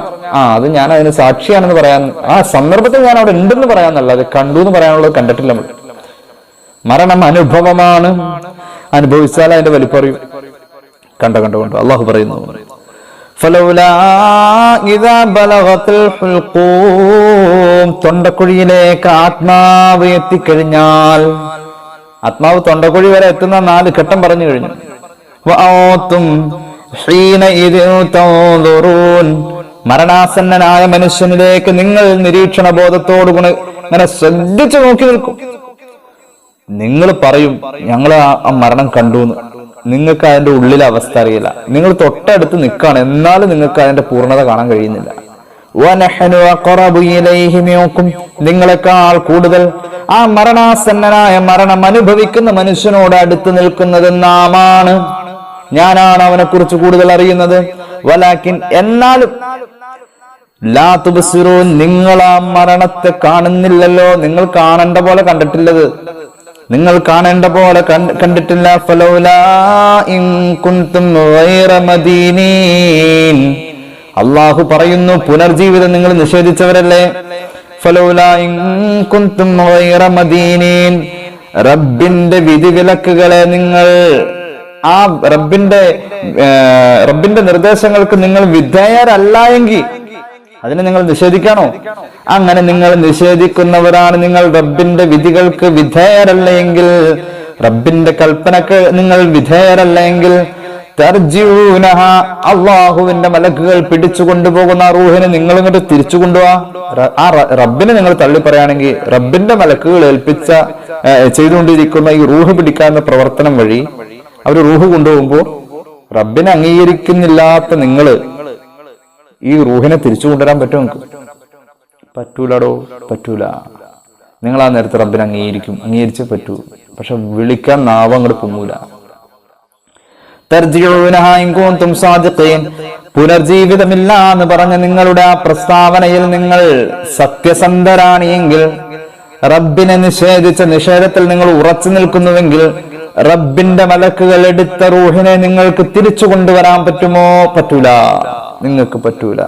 അത് ഞാൻ അതിന് സാക്ഷിയാണെന്ന് പറയാൻ, ആ സന്ദർഭത്തിൽ ഞാൻ അവിടെ ഉണ്ടെന്ന് പറയാന്നല്ലാതെ കണ്ടു എന്ന് പറയാനുള്ളത് കണ്ടിട്ടില്ല നമ്മൾ. മരണം അനുഭവമാണ്, അനുഭവിച്ചാൽ അതിന്റെ വലിപ്പറിയും. കണ്ടു അള്ളാഹു പറയുന്നു, തൊണ്ടക്കുഴിയിലേക്ക് ആത്മാവ് എത്തിക്കഴിഞ്ഞാൽ, ആത്മാവ് തൊണ്ടക്കുഴി വരെ എത്തുന്ന 4 ഘട്ടം പറഞ്ഞു കഴിഞ്ഞു. മരണാസന്നനായ മനുഷ്യനിലേക്ക് നിങ്ങൾ നിരീക്ഷണ ബോധത്തോടുകൂടി ഇങ്ങനെ ശ്രദ്ധിച്ചു നോക്കി നിൽക്കും. നിങ്ങൾ പറയും, ഞങ്ങൾ ആ മരണം കണ്ടു. നിങ്ങൾക്ക് അതിന്റെ ഉള്ളിലെ അവസ്ഥ അറിയില്ല. നിങ്ങൾ തൊട്ടടുത്ത് നിൽക്കുകയാണ്, എന്നാലും നിങ്ങൾക്ക് അതിന്റെ പൂർണ്ണത കാണാൻ കഴിയുന്നില്ല. നിങ്ങളെക്കാൾ കൂടുതൽ ആ മരണാസന്നനായ മരണം അനുഭവിക്കുന്ന മനുഷ്യനോട് അടുത്ത് നിൽക്കുന്നത് നാമാണ്. ഞാനാണ് അവനെ കുറിച്ച് കൂടുതൽ അറിയുന്നത്. വലാകിൻ എന്നാലും ലാ തുബ്സിറൂൻ, നിങ്ങൾ ആ മരണത്തെ കാണുന്നില്ലല്ലോ. നിങ്ങൾ കാണേണ്ട പോലെ കണ്ടിട്ടില്ലത്, നിങ്ങൾ കാണേണ്ട പോലെ കണ്ടിട്ടില്ല. ഫലൗലാ ഇൻ കുൻതും ഗൈറ മദീനീൻ, അല്ലാഹു പറയുന്നു, പുനർജീവിതം നിങ്ങൾ നിഷേധിച്ചവരല്ലേ. ഫലൗലാ ഇൻ കുൻതും ഗൈറ മദീനീൻ, റബ്ബിന്റെ വിധിവിലക്കുകളെ നിങ്ങൾ, ആ റബ്ബിന്റെ നിർദ്ദേശങ്ങൾക്ക് നിങ്ങൾ വിധേയരല്ല എങ്കിൽ അതിനെ നിങ്ങൾ നിഷേധിക്കണോ? അങ്ങനെ നിങ്ങൾ നിഷേധിക്കുന്നവരാണ്. നിങ്ങൾ റബ്ബിന്റെ വിധികൾക്ക് വിധേയരല്ല എങ്കിൽ, റബ്ബിന്റെ കൽപ്പനക്ക് നിങ്ങൾ വിധേയരല്ല എങ്കിൽ, അള്ളാഹുവിന്റെ മലക്കുകൾ പിടിച്ചു കൊണ്ടുപോകുന്ന റൂഹിനെ നിങ്ങൾ ഇങ്ങോട്ട് തിരിച്ചു കൊണ്ടുപോവാ. ആ റബ്ബിനെ നിങ്ങൾ തള്ളി പറയുകയാണെങ്കിൽ, റബ്ബിന്റെ മലക്കുകൾ ചെയ്തുകൊണ്ടിരിക്കുന്ന ഈ റൂഹ് പിടിക്കാവുന്ന പ്രവർത്തനം വഴി അവർ റൂഹ് കൊണ്ടുപോകുമ്പോൾ റബ്ബിനെ അംഗീകരിക്കുന്നില്ലാത്ത നിങ്ങള് ഈ റൂഹിനെ തിരിച്ചു കൊണ്ടുവരാൻ പറ്റുമോ? നിങ്ങൾക്ക് പറ്റൂലടോ, പറ്റൂല. നിങ്ങൾ ആ നേരത്തെ റബ്ബിനെ അംഗീകരിച്ചേ പറ്റൂ. പക്ഷെ വിളിക്കാൻ നാവ് അങ്ങോട്ട് പൊങ്ങൂല. പുനർജീവിതമില്ല എന്ന് പറഞ്ഞ നിങ്ങളുടെ ആ പ്രസ്താവനയിൽ നിങ്ങൾ സത്യസന്ധരാണ് എങ്കിൽ, റബ്ബിനെ നിഷേധിച്ച നിഷേധത്തിൽ നിങ്ങൾ ഉറച്ചു നിൽക്കുന്നുവെങ്കിൽ, റബ്ബിന്റെ മലക്കുകൾ എടുത്ത റൂഹിനെ നിങ്ങൾക്ക് തിരിച്ചു കൊണ്ടുവരാൻ പറ്റുമോ? പറ്റൂല, നിങ്ങൾക്ക് പറ്റൂല.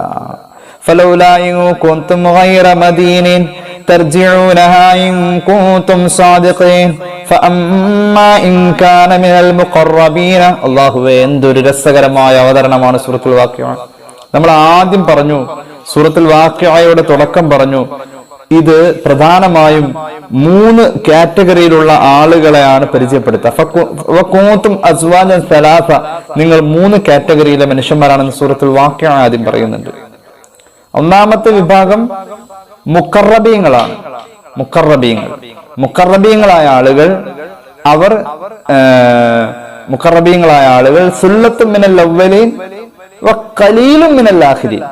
ഫലൗലാ ഇൻ കുൻതും ഗൈറ മദീനിൻ തർജിഊനഹാ ഇൻ കുൻതും സാദിഖീൻ ഫഅമ്മാ ഇൻ കാന മിനൽ മുഖറബീന. അല്ലാഹുവേ, എന്തൊരു രസകരമായ അവതരണമാണ് സൂറത്തുൽ വാഖിഅ. നമ്മൾ ആദ്യം പറഞ്ഞു, സൂറത്തുൽ വാഖിഅയുടെ തുടക്കം പറഞ്ഞു, ഇത് പ്രധാനമായും 3 കാറ്റഗറിയിലുള്ള ആളുകളെയാണ് പരിചയപ്പെടുത്തുക. നിങ്ങൾ 3 കാറ്റഗറിയിലെ മനുഷ്യന്മാരാണെന്ന് സൂറത്തുൽ വാഖിഅ ആദ്യം പറയുന്നുണ്ട്. ഒന്നാമത്തെ വിഭാഗം മുഖറബീങ്ങളാണ്. മുഖറബീങ്ങളായ ആളുകൾ സുല്ലത്തും മിനൽ അവ്വലീൻ വ ഖലീലും മിനൽ ആഖിരീൻ.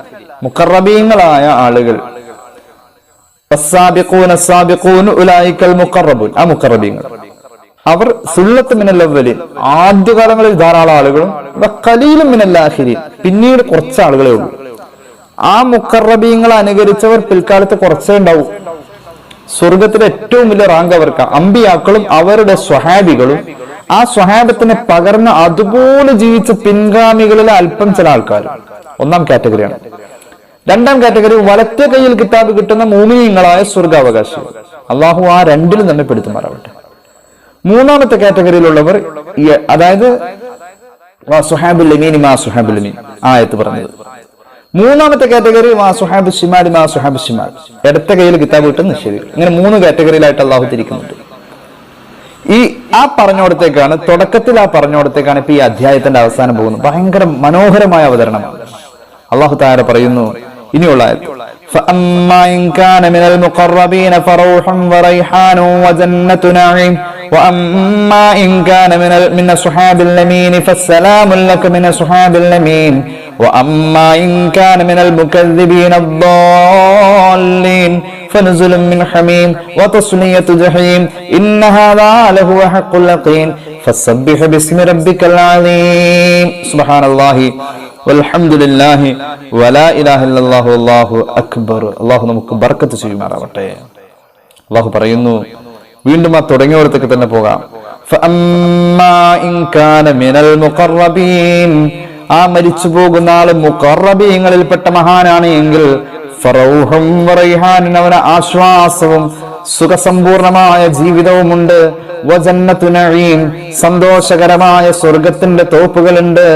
മുഖറബീങ്ങളായ ആളുകൾ അവർ സുല്ലത്ത് മിനൽ അവ്വലീൻ, ആദ്യകാലങ്ങളിൽ ധാരാളം ആളുകളും ഖലീലും മിനൽ ആഖിരീൻ, പിന്നീട് കുറച്ച് ആളുകളേ ഉള്ളൂ. ആ മുഖറബീങ്ങളെ അനുകരിച്ചവർ പിൽക്കാലത്ത് കുറച്ചേ ഉണ്ടാവും. സ്വർഗത്തിലെ ഏറ്റവും വലിയ റാങ്ക് അവർക്ക് അമ്പിയാക്കളും അവരുടെ സ്വഹാബികളും ആ സ്വഹാബത്തിനെ പകർന്ന് അതുപോലെ ജീവിച്ച പിൻഗാമികളിലെ അല്പം ചില ആൾക്കാർ ഒന്നാം കാറ്റഗറിയാണ്. രണ്ടാം കാറ്റഗറി വലത്തെ കയ്യിൽ കിതാബ് കിട്ടുന്ന മുഅ്മിനീങ്ങളായ സ്വർഗാവകാശികൾ. അള്ളാഹു ആ രണ്ടിലും തന്നെ പെടുത്തുമാറാവട്ടെ. മൂന്നാമത്തെ കാറ്റഗറിയിലുള്ളവർ, അതായത് ആയത്ത് പറഞ്ഞത്. മൂന്നാമത്തെ കാറ്റഗറി ഇടത്ത കയ്യിൽ കിതാബ് കിട്ടുന്ന നിഷേധികൾ. ഇങ്ങനെ 3 കാറ്റഗറിയിലായിട്ട് അള്ളാഹു തിരിക്കുന്നുണ്ട്. ആ പറഞ്ഞോടത്തേക്കാണ്, തുടക്കത്തിൽ ആ പറഞ്ഞോടത്തേക്കാണ് ഇപ്പൊ ഈ അധ്യായത്തിന്റെ അവസാനം പോകുന്നത്. ഭയങ്കര മനോഹരമായ അവതരണമാണ്. അള്ളാഹു തആല പറയുന്നു ഇനിയുള്ള ആയത്ത്, فأما إن كان من المقربين فروح وريحان وجنة نعيم وأما إن كان من أصحاب اليمين فالسلام لك من أصحاب اليمين وأما إن كان من المكذبين الضالين فنزل من حميم وتصلية جحيم إن هذا لهو حق اليقين فسبح باسم ربك العظيم سبحان الله വൽഹംദുലില്ലാഹി വലാ ഇലാഹ ഇല്ലല്ലാഹു വല്ലാഹു അക്ബർ. അല്ലാഹു നമുക്ക് ബർക്കത്ത് ചെയ്യുമാറാവട്ടെ. അല്ലാഹു പറയുന്നു, വീണ്ടും ആ തുടങ്ങിയവരത്തേക്ക് തന്നെ പോകാം. ഫഅമ്മാ ഇൻ കാന മിനൽ മുഖറബീൻ, ആ മരിച്ചു പോകുന്ന ആള് മുഖറബീങ്ങളിൽപ്പെട്ട മഹാനാണ് എങ്കിൽ ഫറൗഹും വറൈഹാനും, അവന് ആശ്വാസവും സുഖസമ്പൂർണമായ ജീവിതവുമുണ്ട്. വജന്നത്തു നഈം, സന്തോഷകരമായ സ്വർഗത്തിന്റെ തോപ്പുകളുണ്ട്.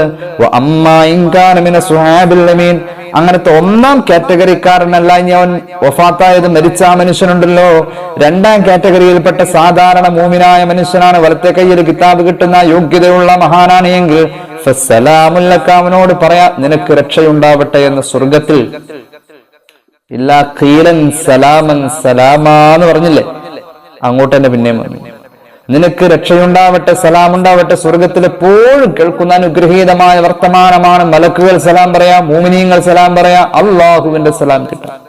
വഅമ്മാ ഇൻ കാന മിന സുഹാബിൽ യമീൻ, അങ്ങനത്തെ ഒന്നാം കാറ്റഗറിക്കാരനല്ല ഇനി അവൻ വഫാത്തായത് മരിച്ച ആ മനുഷ്യനുണ്ടല്ലോ. രണ്ടാം കാറ്റഗറിയിൽപ്പെട്ട സാധാരണ മൂമിനായ മനുഷ്യനാണ്, വലത്തെ കയ്യിൽ കിതാബ് കിട്ടുന്ന യോഗ്യതയുള്ള മഹാനാണ് എങ്കിൽ ഫസ്സലാമുൽ ലക, അവനോട് പറയാ നിനക്ക് രക്ഷയുണ്ടാവട്ടെ എന്ന് സ്വർഗത്തിൽ. ഇല്ലാ ഖീലൻ സലാമൻ സലാമാ എന്ന് പറഞ്ഞില്ലേ, അങ്ങോട്ട് തന്നെ പിന്നെയും പറഞ്ഞു നിനക്ക് രക്ഷയുണ്ടാവട്ടെ, സലാമുണ്ടാവട്ടെ. സ്വർഗത്തിൽ എപ്പോഴും കേൾക്കുന്ന അനുഗ്രഹീതമായ വർത്തമാനമാണ്. മലക്കുകൾ സലാം പറയാ, മുഅ്മിനീങ്ങൾ സലാം പറയാ, അള്ളാഹുവിന്റെ സലാം കിട്ടാം.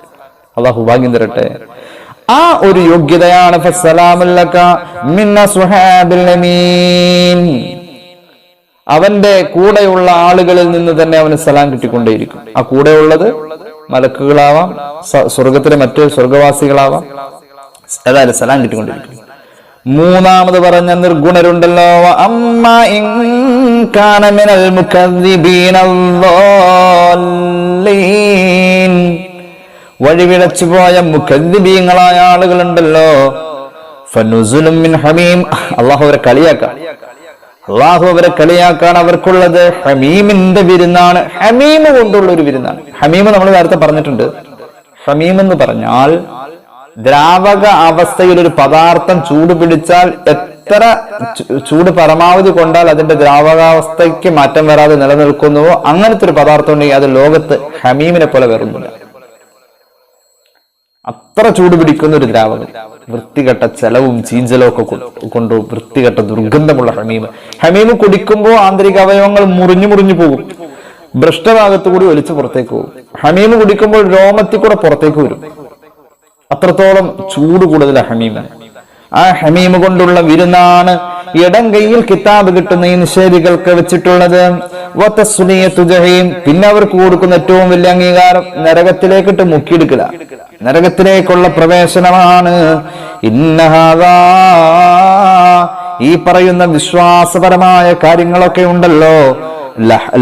അള്ളാഹു ഭാഗ്യം തരട്ടെ. ആ ഒരു യോഗ്യതയാണ് ഫസ്സലാമുൽ ലക മിൻ അസ്ഹാബിൽ യമീൻ, അവന്റെ കൂടെയുള്ള ആളുകളിൽ നിന്ന് തന്നെ അവന് സലാം കിട്ടിക്കൊണ്ടേയിരിക്കും. ആ കൂടെയുള്ളത് മലക്കുകളാവാം, സ്വർഗത്തിലെ മറ്റു സ്വർഗവാസികളാവാം, ഏതായാലും സലാം കിട്ടിക്കൊണ്ടിരിക്കും. മൂന്നാമത് പറഞ്ഞ നിർഗുണരുണ്ടല്ലോ, അമ്മാ ഇൻ കാന മിനൽ മുകദ്ദിബീന അദ്ദാല്ലീൻ, വഴിവിളച്ചു പോയ മുകദ്ദിബീങ്ങളായ ആളുകളുണ്ടല്ലോ, ഫനുസുലും മിൻ ഹമീം, അല്ലാഹു അവരെ കളിയാക്കാം. അള്ളാഹു അവരെ കളിയാക്കാൻ അവർക്കുള്ളത് ഹമീമിന്റെ വിരുന്നാണ്. ഹമീമ് കൊണ്ടുള്ള ഒരു വിരുന്നാണ്. ഹമീമ് നമ്മൾ നേരത്തെ പറഞ്ഞിട്ടുണ്ട്. ഹമീം എന്ന് പറഞ്ഞാൽ ദ്രാവക അവസ്ഥയിൽ ഒരു പദാർത്ഥം ചൂട് പിടിച്ചാൽ എത്ര ചൂട് പരമാവധി കൊണ്ടാൽ അതിന്റെ ദ്രാവകാവസ്ഥയ്ക്ക് മാറ്റം വരാതെ നിലനിൽക്കുന്നുവോ അങ്ങനത്തെ ഒരു പദാർത്ഥം ഉണ്ടെങ്കിൽ അത് ലോകത്ത് ഹമീമിനെ പോലെ വേറൊന്നുമില്ല. അത്ര ചൂട് പിടിക്കുന്ന ഒരു ദ്രാവകം, വൃത്തികെട്ട ചെലവും ചീഞ്ചലും ഒക്കെ കൊണ്ട് വൃത്തികെട്ട ദുർഗന്ധമുള്ള ഹമീമ്. ഹമീമ് കുടിക്കുമ്പോൾ ആന്തരിക അവയവങ്ങൾ മുറിഞ്ഞു പോകും, ഭ്രഷ്ടഭാഗത്തു കൂടി ഒലിച്ച് പുറത്തേക്ക് പോകും. ഹമീമ് കുടിക്കുമ്പോൾ രോമത്തിൽ കൂടെ പുറത്തേക്ക് വരും. അത്രത്തോളം ചൂട് കൂടുതൽ ഹമീമ്. ആ ഹമീമ് കൊണ്ടുള്ള വിരുന്നാണ് ഇടം കയ്യിൽ കിതാബ് കിട്ടുന്ന ഈ നിഷേധികൾക്ക് വെച്ചിട്ടുള്ളത്. പിന്നെ അവർക്ക് കൊടുക്കുന്ന ഏറ്റവും വലിയ അംഗീകാരം നരകത്തിലേക്കിട്ട് മുക്കിയെടുക്കുക, നരകത്തിലേക്കുള്ള പ്രവേശനമാണ്. ഇന്നഹാദാ, ഈ പറയുന്ന വിശ്വാസപരമായ കാര്യങ്ങളൊക്കെ ഉണ്ടല്ലോ,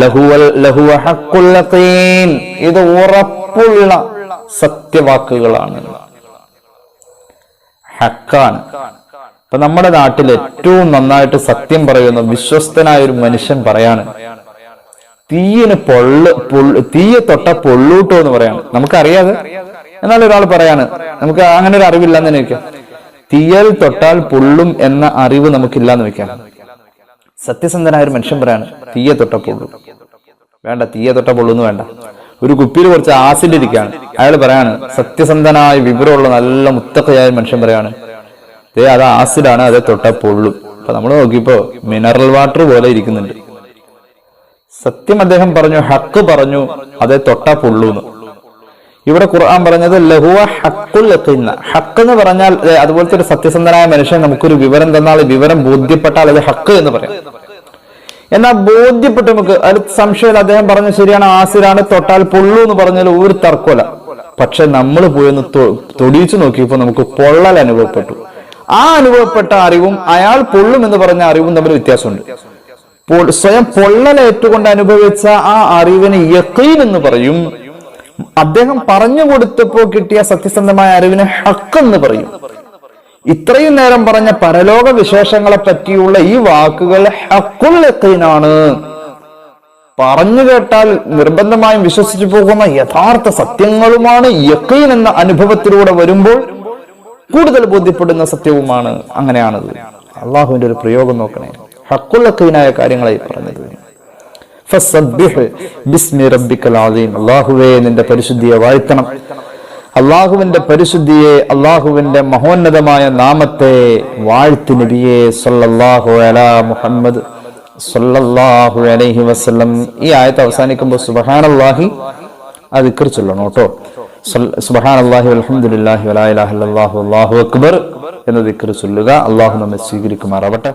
ലഹുവ ഹഖുൽ യഖീൻ, ഇത് ഉറപ്പുള്ള സത്യവാക്കുകളാണ്, ഹക്കാണ്. ഇപ്പൊ നമ്മുടെ നാട്ടിൽ ഏറ്റവും നന്നായിട്ട് സത്യം പറയുന്ന വിശ്വസ്തനായ ഒരു മനുഷ്യൻ പറയാണ്, തീയെ തൊട്ട പൊള്ളൂട്ടോ എന്ന് പറയാണ്. നമുക്കറിയാതെ എന്നാൽ ഒരാൾ പറയാണ്, നമുക്ക് അങ്ങനെ ഒരു അറിവില്ലെന്ന് തന്നെ വെക്കാം. തീയൽ തൊട്ടാൽ പൊള്ളും എന്ന അറിവ് നമുക്കില്ലാന്ന് വെക്കാം. സത്യസന്ധനായ ഒരു മനുഷ്യൻ പറയാണ്, തീയെ തൊട്ട പൊള്ളും. വേണ്ട, തീയെ തൊട്ട പൊള്ളുന്നു വേണ്ട. ഒരു കുപ്പിയിൽ കുറച്ച് ആസിഡ് ഇരിക്കുകയാണ്, അയാൾ പറയാണ്, സത്യസന്ധനായ വിവരമുള്ള നല്ല മുത്തക്കയായ മനുഷ്യൻ പറയാണ്, അത് ആസിഡാണ്, അതേ തൊട്ട പൊള്ളും. അപ്പൊ നമ്മൾ നോക്കിയപ്പോ മിനറൽ വാട്ടർ പോലെ ഇരിക്കുന്നുണ്ട്. സത്യം അദ്ദേഹം പറഞ്ഞു, ഹക്ക് പറഞ്ഞു, അതേ തൊട്ട പൊള്ളൂന്ന്. ഇവിടെ ഖുർആൻ പറഞ്ഞത് ലഹുവ ഹഖുൽ യഖീൻ. ഹഖ് എന്ന് പറഞ്ഞാൽ അതുപോലത്തെ ഒരു സത്യസന്ധനായ മനുഷ്യൻ നമുക്കൊരു വിവരം തന്നാൽ വിവരം ബോധ്യപ്പെട്ടാൽ അത് ഹഖ് എന്ന് പറയും. എന്നാൽ ബോധ്യപ്പെട്ട് നമുക്ക് അത് സംശയം, അദ്ദേഹം പറഞ്ഞ ശരിയാണ്, ആസിരാണ്, തൊട്ടാൽ പൊള്ളു എന്ന് പറഞ്ഞാൽ ഒരു തർക്കമല്ല. പക്ഷെ നമ്മൾ പോയി ഒന്ന് തൊടിയിച്ചു നോക്കിയപ്പോൾ നമുക്ക് പൊള്ളൽ അനുഭവപ്പെട്ടു. ആ അനുഭവപ്പെട്ട അറിവും അയാൾ പൊള്ളും എന്ന് പറഞ്ഞ അറിവും തമ്മിൽ വ്യത്യാസമുണ്ട്. സ്വയം പൊള്ളലേറ്റുകൊണ്ട് അനുഭവിച്ച ആ അറിവിന് യഖീൻ എന്ന് പറയും. അദ്ദേഹം പറഞ്ഞു കൊടുത്തപ്പോ കിട്ടിയ സത്യസന്ധമായ അറിവിന് ഹഖ് എന്ന് പറയും. ഇത്രയും നേരം പറഞ്ഞ പരലോക വിശേഷങ്ങളെ പറ്റിയുള്ള ഈ വാക്കുകൾ ഹഖുൽ യഖീനാണ്. പറഞ്ഞു കേട്ടാൽ നിർബന്ധമായും വിശ്വസിച്ചു പോകുന്ന യഥാർത്ഥ സത്യങ്ങളുമാണ്. യഖീൻ എന്ന അനുഭവത്തിലൂടെ വരുമ്പോൾ കൂടുതൽ ബോധ്യപ്പെടുന്ന സത്യവുമാണ്. അങ്ങനെയാണത്. അള്ളാഹുവിന്റെ ഒരു പ്രയോഗം നോക്കണേ, ഹഖുൽ യഖീനായ കാര്യങ്ങളായി പറഞ്ഞത്. ഫസബ്ബിഹ് ബിസ്മി റബ്ബിക്കൽ അസീം. അല്ലാഹുവേ, നിന്റെ പരിശുദ്ധിയെ വാഴ്ത്തണം. അള്ളാഹുവിന്റെ പരിശുദ്ധിയെ, അള്ളാഹുവിന്റെ മഹോന്നതമായ നാമത്തെ വാഴ്ത്തി നബിയെ സല്ലല്ലാഹു അലാ മുഹമ്മദ് സല്ലല്ലാഹു അലൈഹി വസല്ലം. ഈ ആയത്ത് അവസാനിക്കുമ്പോൾ സുബ്ഹാനല്ലാഹി ആ ദിക്ർ ചൊല്ലണം കേട്ടോ. സുബ്ഹാനല്ലാഹി വൽഹംദുലില്ലാഹി വലാ ഇലാഹ ഇല്ലല്ലാഹു അല്ലാഹു അക്ബർ എന്ന ദിക്ർ ചൊല്ലുക. അള്ളാഹു നമ്മെ സ്വീകരിക്കുമാറാവട്ടെ.